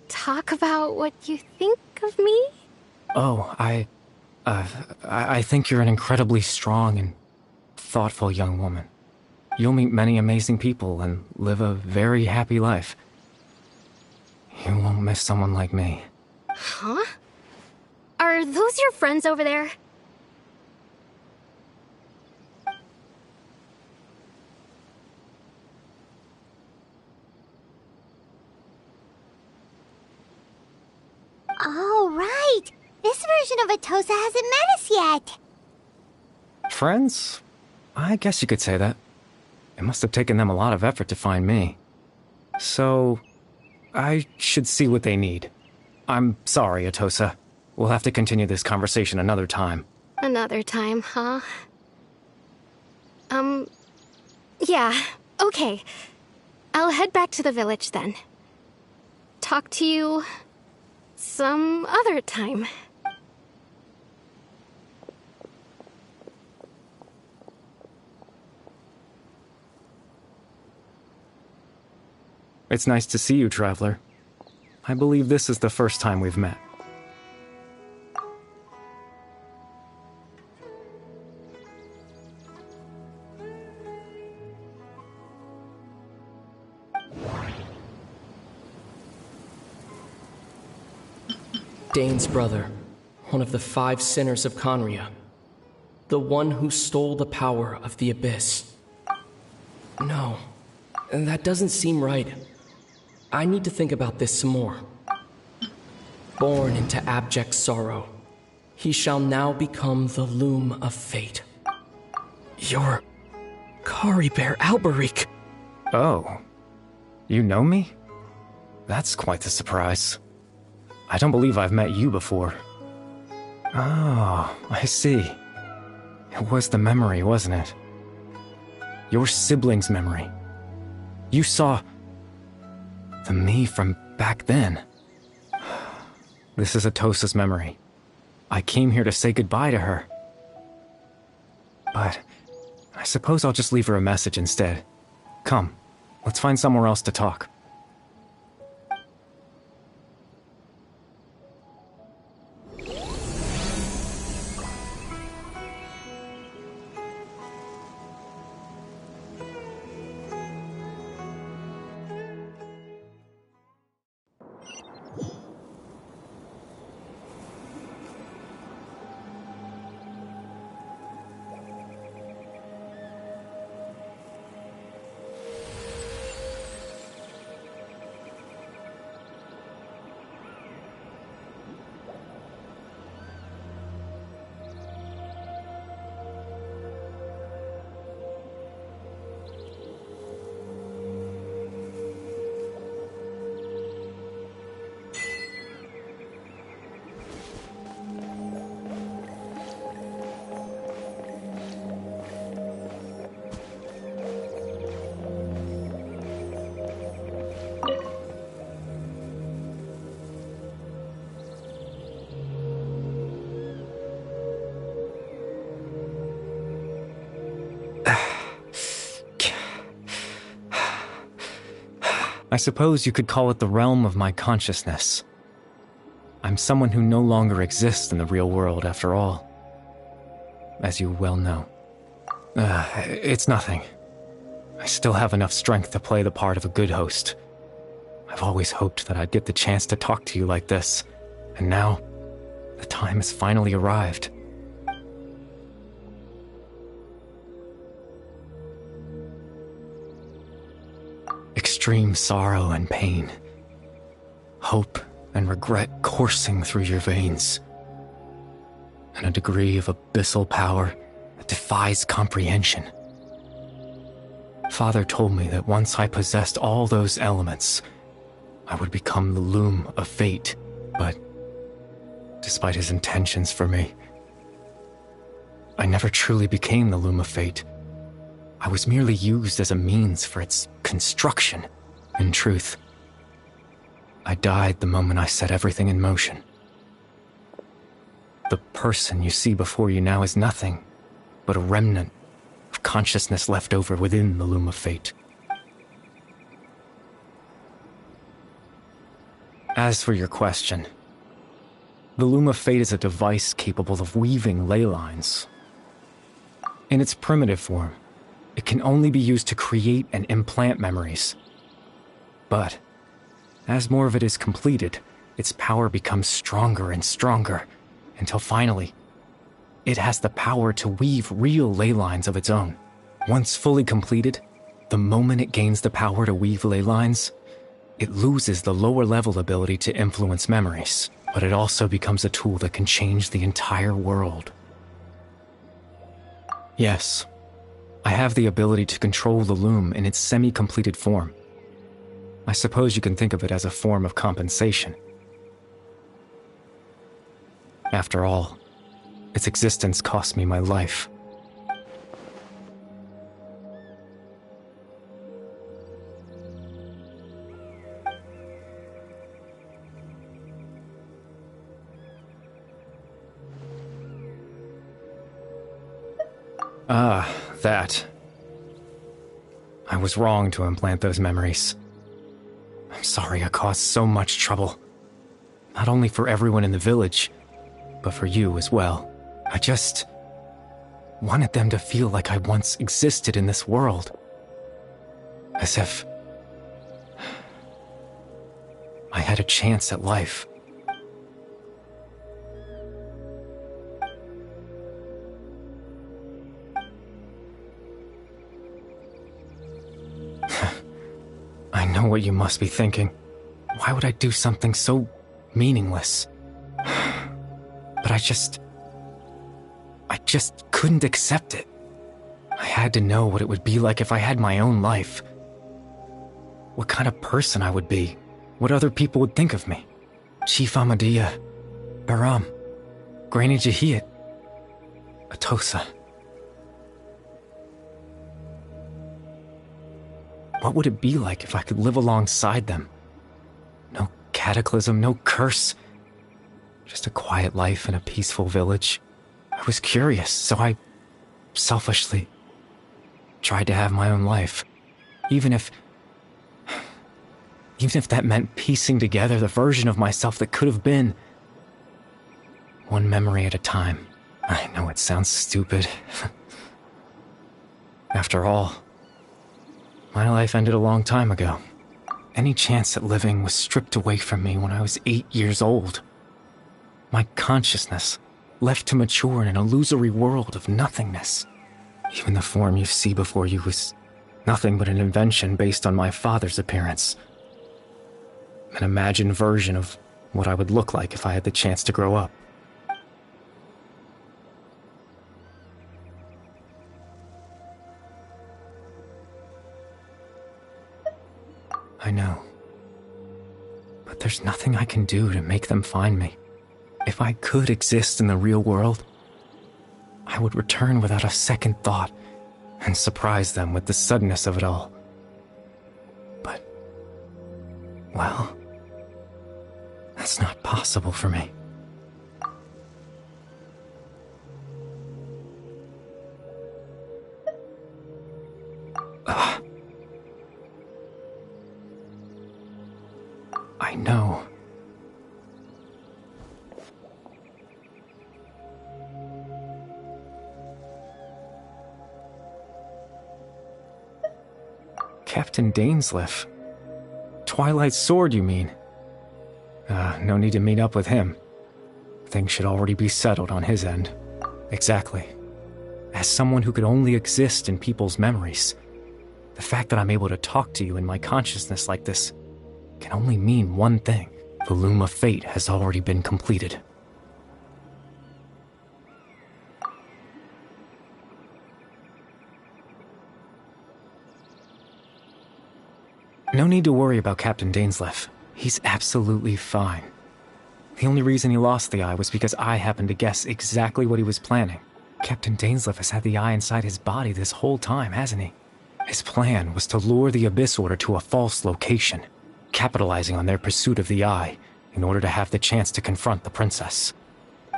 [SPEAKER 6] talk about what you think of me?
[SPEAKER 11] Oh, I think you're an incredibly strong and thoughtful young woman. You'll meet many amazing people and live a very happy life. You won't miss someone like me.
[SPEAKER 6] Huh? Are those your friends over there?
[SPEAKER 3] Oh, right! This version of Atosa hasn't met us yet!
[SPEAKER 11] Friends? I guess you could say that. It must have taken them a lot of effort to find me. So, I should see what they need. I'm sorry, Atosa. We'll have to continue this conversation another time.
[SPEAKER 6] Another time, huh? Yeah, okay. I'll head back to the village then. Talk to you some other time.
[SPEAKER 11] It's nice to see you, Traveler. I believe this is the first time we've met.
[SPEAKER 12] Dane's brother, one of the 5 sinners of Conria. The one who stole the power of the Abyss. No, that doesn't seem right. I need to think about this some more. Born into abject sorrow, he shall now become the loom of fate. You're Caribert Alberic.
[SPEAKER 11] Oh. You know me? That's quite the surprise. I don't believe I've met you before. Oh, I see. It was the memory, wasn't it? Your sibling's memory. You saw the me from back then. This is Atosa's memory. I came here to say goodbye to her. But I suppose I'll just leave her a message instead. Come, let's find somewhere else to talk. I suppose you could call it the realm of my consciousness. I'm someone who no longer exists in the real world, after all. As you well know. It's nothing. I still have enough strength to play the part of a good host. I've always hoped that I'd get the chance to talk to you like this, and now, the time has finally arrived. Extreme sorrow and pain. Hope and regret coursing through your veins. And a degree of abyssal power that defies comprehension. Father told me that once I possessed all those elements, I would become the loom of fate, but despite his intentions for me, I never truly became the loom of fate. I was merely used as a means for its construction. In truth, I died the moment I set everything in motion. The person you see before you now is nothing but a remnant of consciousness left over within the loom of fate. As for your question, the loom of fate is a device capable of weaving ley lines. In its primitive form, it can only be used to create and implant memories. But, as more of it is completed, its power becomes stronger and stronger, until finally, it has the power to weave real ley lines of its own. Once fully completed, the moment it gains the power to weave ley lines, it loses the lower-level ability to influence memories, but it also becomes a tool that can change the entire world. Yes, I have the ability to control the loom in its semi-completed form. I suppose you can think of it as a form of compensation. After all, its existence cost me my life. Ah, that. I was wrong to implant those memories. I'm sorry I caused so much trouble. Not only for everyone in the village, but for you as well. I just wanted them to feel like I once existed in this world. As if I had a chance at life. I know what you must be thinking. Why would I do something so meaningless? But I just couldn't accept it. I had to know what it would be like if I had my own life. What kind of person I would be. What other people would think of me. Chief Ahmadiyya, Baram, Granny Jahiyat, Atosa. What would it be like if I could live alongside them? No cataclysm, no curse. Just a quiet life in a peaceful village. I was curious, so I selfishly tried to have my own life. Even if that meant piecing together the version of myself that could have been. One memory at a time. I know it sounds stupid. After all, my life ended a long time ago. Any chance at living was stripped away from me when I was 8 years old. My consciousness left to mature in an illusory world of nothingness. Even the form you see before you was nothing but an invention based on my father's appearance. An imagined version of what I would look like if I had the chance to grow up. I know. But there's nothing I can do to make them find me. If I could exist in the real world, I would return without a second thought and surprise them with the suddenness of it all. But, well, that's not possible for me. Captain Dainsleif. Twilight Sword, you mean? No need to meet up with him. Things should already be settled on his end. Exactly. As someone who could only exist in people's memories, the fact that I'm able to talk to you in my consciousness like this can only mean one thing. The Loom of Fate has already been completed. No need to worry about Captain Dainsleif. He's absolutely fine. The only reason he lost the eye was because I happened to guess exactly what he was planning. Captain Dainsleif has had the eye inside his body this whole time, hasn't he? His plan was to lure the Abyss Order to a false location, capitalizing on their pursuit of the eye in order to have the chance to confront the princess.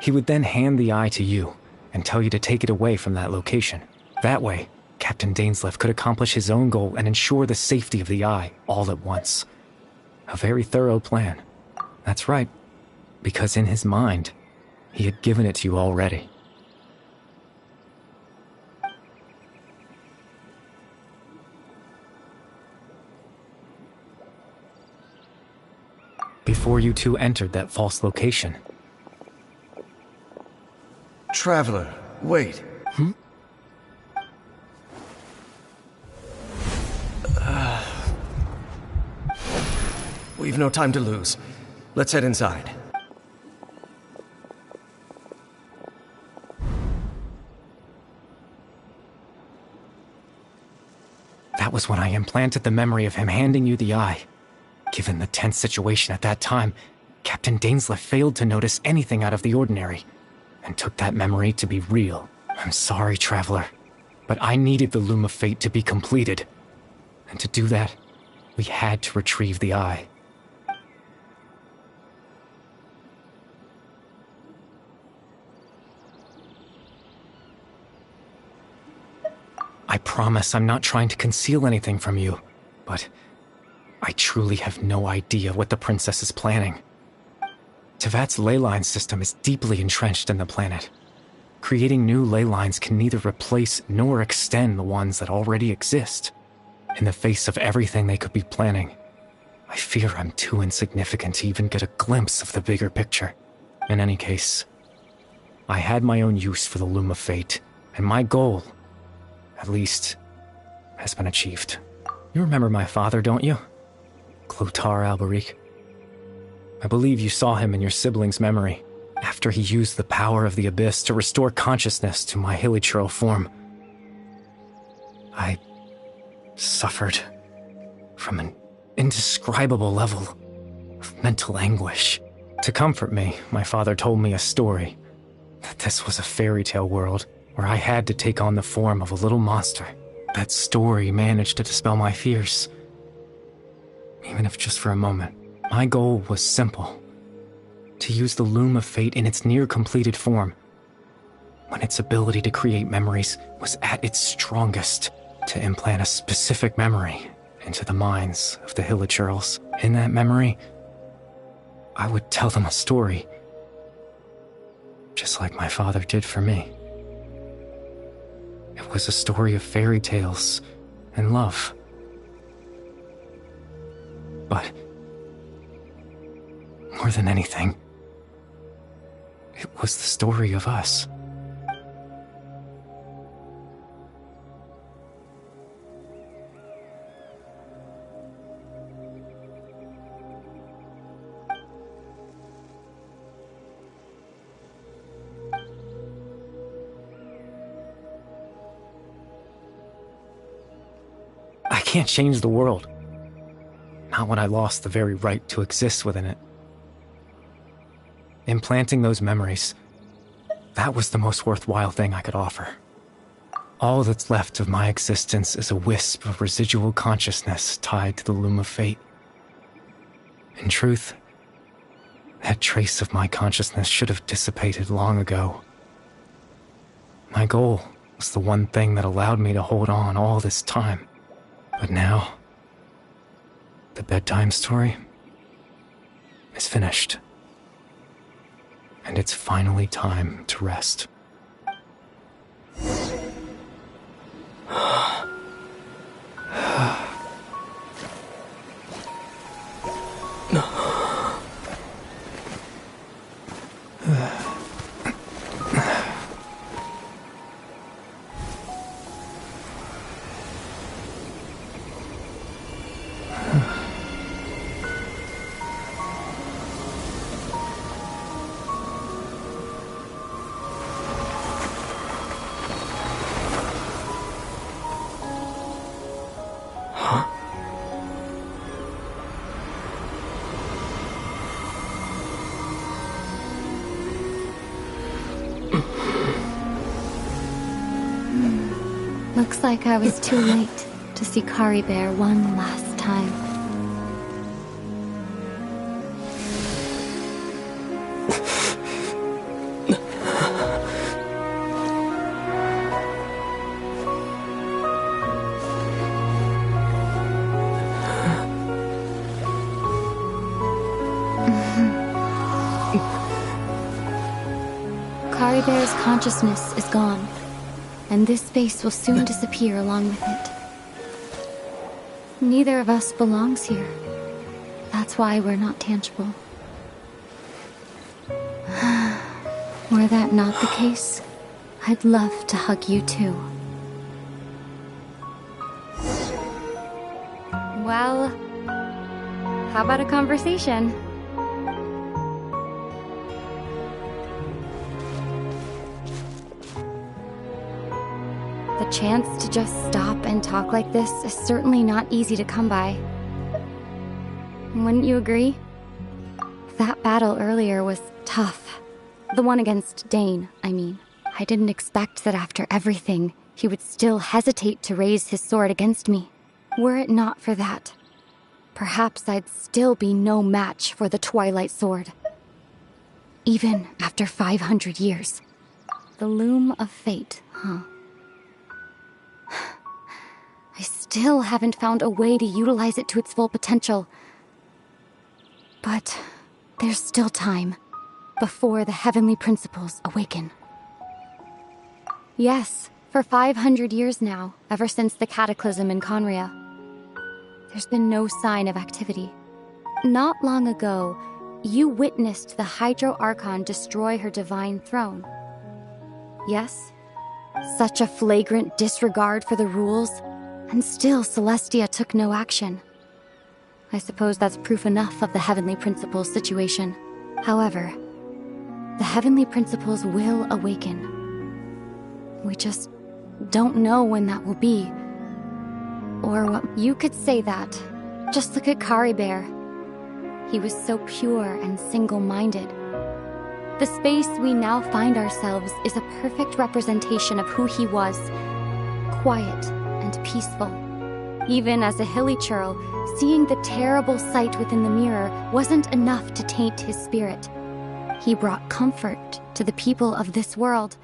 [SPEAKER 11] He would then hand the eye to you and tell you to take it away from that location. That way, Captain Dainsleif could accomplish his own goal and ensure the safety of the eye all at once. A very thorough plan. That's right, because in his mind, he had given it to you already. Before you two entered that false location.
[SPEAKER 9] Traveler, wait. We've no time to lose. Let's head inside.
[SPEAKER 11] That was when I implanted the memory of him handing you the eye. Given the tense situation at that time, Captain Dainsleif failed to notice anything out of the ordinary, and took that memory to be real. I'm sorry, Traveler, but I needed the Loom of Fate to be completed. And to do that, we had to retrieve the eye. I promise I'm not trying to conceal anything from you, but I truly have no idea what the princess is planning. Tevat's ley line system is deeply entrenched in the planet. Creating new ley lines can neither replace nor extend the ones that already exist. In the face of everything they could be planning, I fear I'm too insignificant to even get a glimpse of the bigger picture. In any case, I had my own use for the Loom of Fate, and my goal, at least, has been achieved. You remember my father, don't you? Clotar Alberic. I believe you saw him in your sibling's memory, after he used the power of the Abyss to restore consciousness to my hilichurl form. I suffered from an indescribable level of mental anguish. To comfort me, my father told me a story, that this was a fairy tale world where I had to take on the form of a little monster. That story managed to dispel my fears, even if just for a moment. My goal was simple: to use the Loom of Fate in its near-completed form, when its ability to create memories was at its strongest, to implant a specific memory into the minds of the hilichurls. In that memory, I would tell them a story, just like my father did for me. It was a story of fairy tales and love. But more than anything, it was the story of us. I can't change the world. Not when I lost the very right to exist within it. Implanting those memories, that was the most worthwhile thing I could offer. All that's left of my existence is a wisp of residual consciousness tied to the Loom of Fate. In truth, that trace of my consciousness should have dissipated long ago. My goal was the one thing that allowed me to hold on all this time. But now, the bedtime story is finished. And it's finally time to rest.
[SPEAKER 10] Looks like I was too late to see Kari Bear one last time. Kari Bear's consciousness is gone, and this space will soon disappear along with it. Neither of us belongs here. That's why we're not tangible. Were that not the case, I'd love to hug you too. Well, how about a conversation? The chance to just stop and talk like this is certainly not easy to come by. Wouldn't you agree? That battle earlier was tough. The one against Dane, I mean. I didn't expect that after everything, he would still hesitate to raise his sword against me. Were it not for that, perhaps I'd still be no match for the Twilight Sword. Even after 500 years. The loom of fate, huh? I still haven't found a way to utilize it to its full potential. But there's still time before the heavenly principles awaken. Yes, for 500 years now, ever since the cataclysm in Conria, there's been no sign of activity. Not long ago, you witnessed the Hydro Archon destroy her divine throne. Yes? Such a flagrant disregard for the rules, and still Celestia took no action. I suppose that's proof enough of the Heavenly Principles situation. However, the Heavenly Principles will awaken. We just don't know when that will be. Or what. You could say that. Just look at Kari Bear. He was so pure and single-minded. The space we now find ourselves is a perfect representation of who he was. Quiet and peaceful. Even as a hilly churl, seeing the terrible sight within the mirror wasn't enough to taint his spirit. He brought comfort to the people of this world,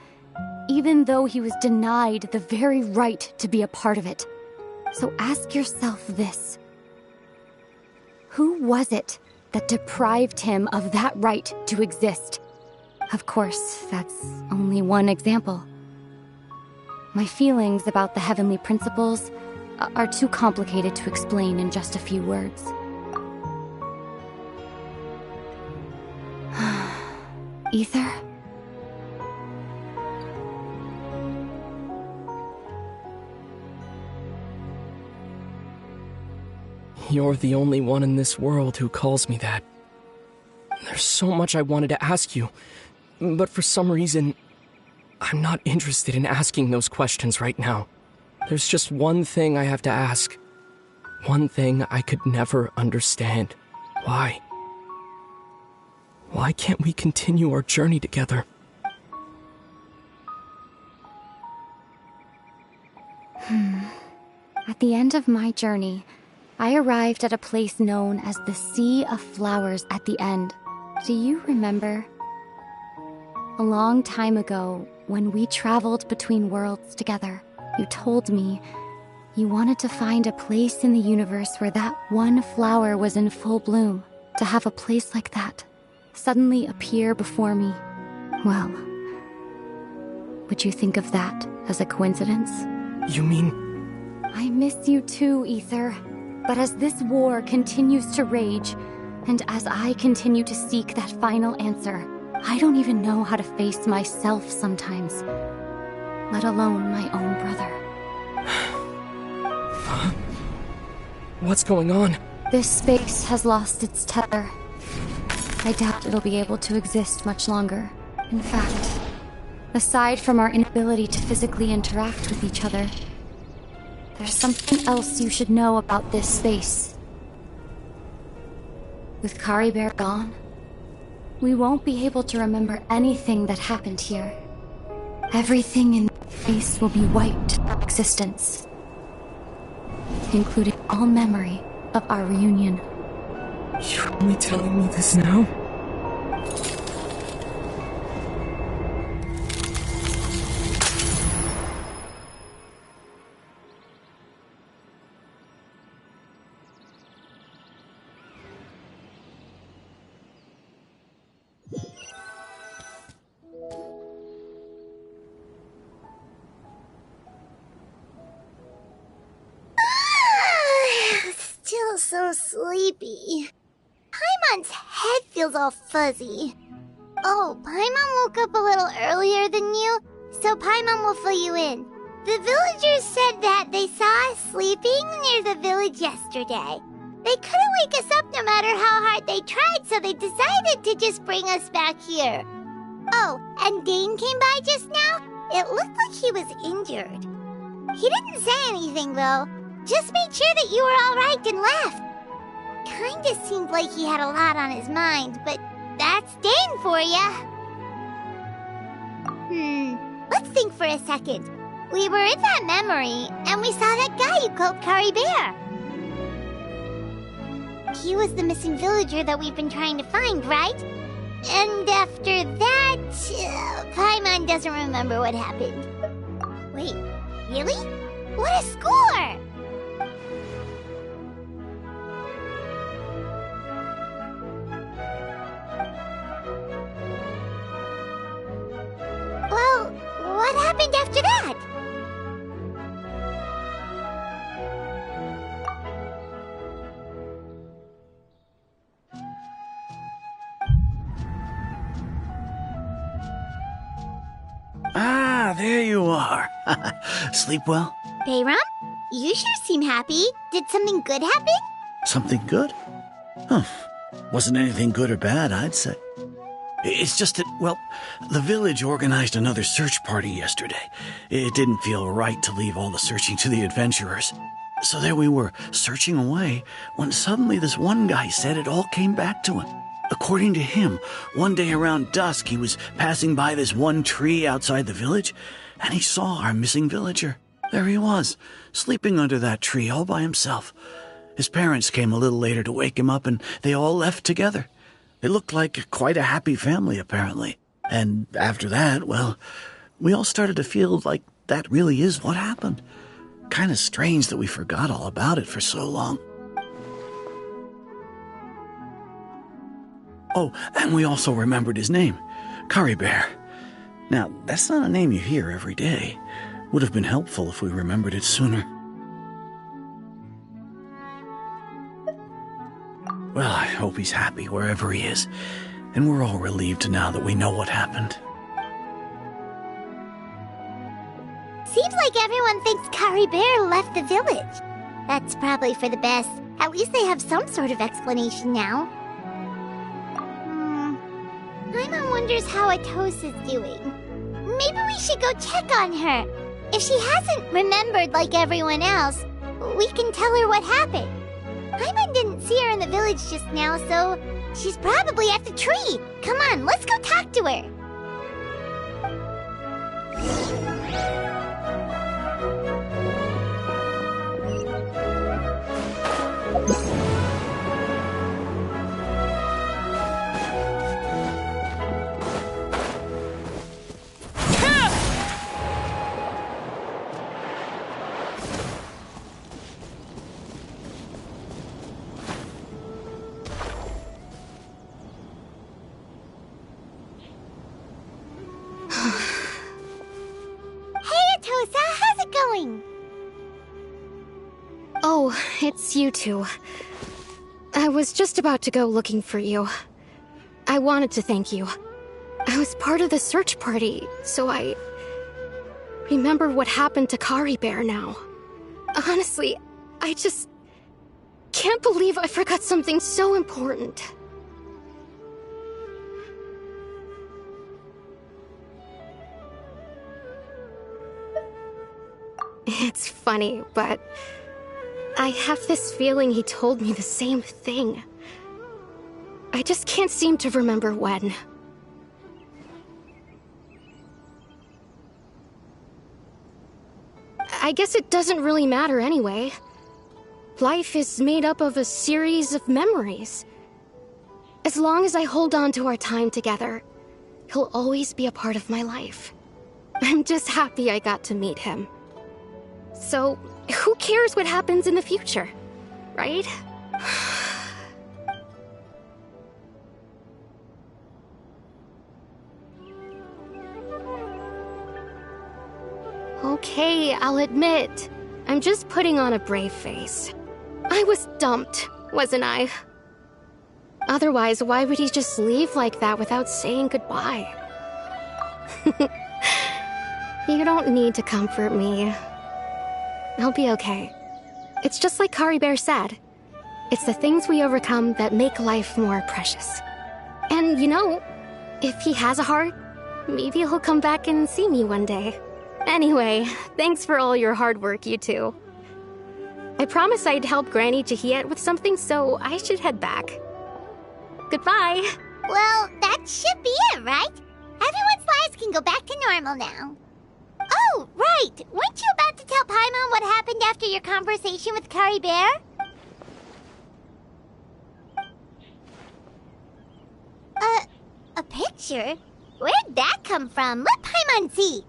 [SPEAKER 10] even though he was denied the very right to be a part of it. So ask yourself this. Who was it that deprived him of that right to exist? Of course, that's only one example. My feelings about the heavenly principles are too complicated to explain in just a few words. Ether?
[SPEAKER 12] You're the only one in this world who calls me that. There's so much I wanted to ask you, but for some reason, I'm not interested in asking those questions right now. There's just one thing I have to ask. One thing I could never understand. Why? Why can't we continue our journey together?
[SPEAKER 10] At the end of my journey, I arrived at a place known as the Sea of Flowers at the end. Do you remember? A long time ago, when we traveled between worlds together, you told me you wanted to find a place in the universe where that one flower was in full bloom. To have a place like that suddenly appear before me, well, would you think of that as a coincidence?
[SPEAKER 12] You mean...
[SPEAKER 10] I miss you too, Ether. But as this war continues to rage, and as I continue to seek that final answer, I don't even know how to face myself sometimes, let alone my own brother.
[SPEAKER 12] What's going on?
[SPEAKER 10] This space has lost its tether. I doubt it'll be able to exist much longer. In fact, aside from our inability to physically interact with each other, there's something else you should know about this space. With Kari Bear gone, we won't be able to remember anything that happened here. Everything in this space will be wiped from existence, including all memory of our reunion.
[SPEAKER 12] You're only telling me this now?
[SPEAKER 3] Still so sleepy. Paimon's head feels all fuzzy. Oh, Paimon woke up a little earlier than you, so Paimon will fill you in. The villagers said that they saw us sleeping near the village yesterday. They couldn't wake us up no matter how hard they tried, so they decided to just bring us back here. Oh, and Dane came by just now. It looked like he was injured. He didn't say anything, though. Just made sure that you were all right and left. Kinda seemed like he had a lot on his mind, but that's Dane for ya. Let's think for a second. We were in that memory, and we saw that guy you called Kari Bear. He was the missing villager that we've been trying to find, right? And after that, Paimon doesn't remember what happened. Wait, really? What a score! Well, what happened after that?
[SPEAKER 4] Ah, there you are. Sleep well?
[SPEAKER 3] Bayram, you sure seem happy. Did something good happen?
[SPEAKER 4] Something good? Huh. Wasn't anything good or bad, I'd say. It's just that, well, the village organized another search party yesterday. It didn't feel right to leave all the searching to the adventurers. So there we were, searching away, when suddenly this one guy said it all came back to him. According to him, one day around dusk he was passing by this one tree outside the village, and he saw our missing villager. There he was, sleeping under that tree all by himself. His parents came a little later to wake him up, and they all left together. They looked like quite a happy family, apparently. And after that, well, we all started to feel like that really is what happened. Kind of strange that we forgot all about it for so long. Oh, and we also remembered his name, Kari Bear. Now, that's not a name you hear every day. Would have been helpful if we remembered it sooner. Well, I hope he's happy wherever he is, and we're all relieved now that we know what happened.
[SPEAKER 3] Seems like everyone thinks Kari Bear left the village. That's probably for the best. At least they have some sort of explanation now. Paimon wonders how Atosa's doing. Maybe we should go check on her. If she hasn't remembered like everyone else, we can tell her what happened. Paimon didn't see her in the village just now, so she's probably at the tree. Come on, let's go talk to her.
[SPEAKER 6] Oh, it's you two. I was just about to go looking for you. I wanted to thank you. I was part of the search party, so I remember what happened to Kari Bear now. Honestly, I just can't believe I forgot something so important. It's funny, but I have this feeling he told me the same thing. I just can't seem to remember when. I guess it doesn't really matter anyway. Life is made up of a series of memories. As long as I hold on to our time together, he'll always be a part of my life. I'm just happy I got to meet him. So, who cares what happens in the future, right? Okay, I'll admit, I'm just putting on a brave face. I was dumped, wasn't I? Otherwise, why would he just leave like that without saying goodbye? You don't need to comfort me. I'll be okay. It's just like Kari Bear said. It's the things we overcome that make life more precious. And you know, if he has a heart, maybe he'll come back and see me one day. Anyway, thanks for all your hard work, you two. I promised I'd help Granny Jahiet with something, so I should head back. Goodbye!
[SPEAKER 3] Well, that should be it, right? Everyone's lives can go back to normal now. Oh, right! Weren't you about to tell Paimon what happened after your conversation with Kari Bear? A picture? Where'd that come from? Let Paimon see!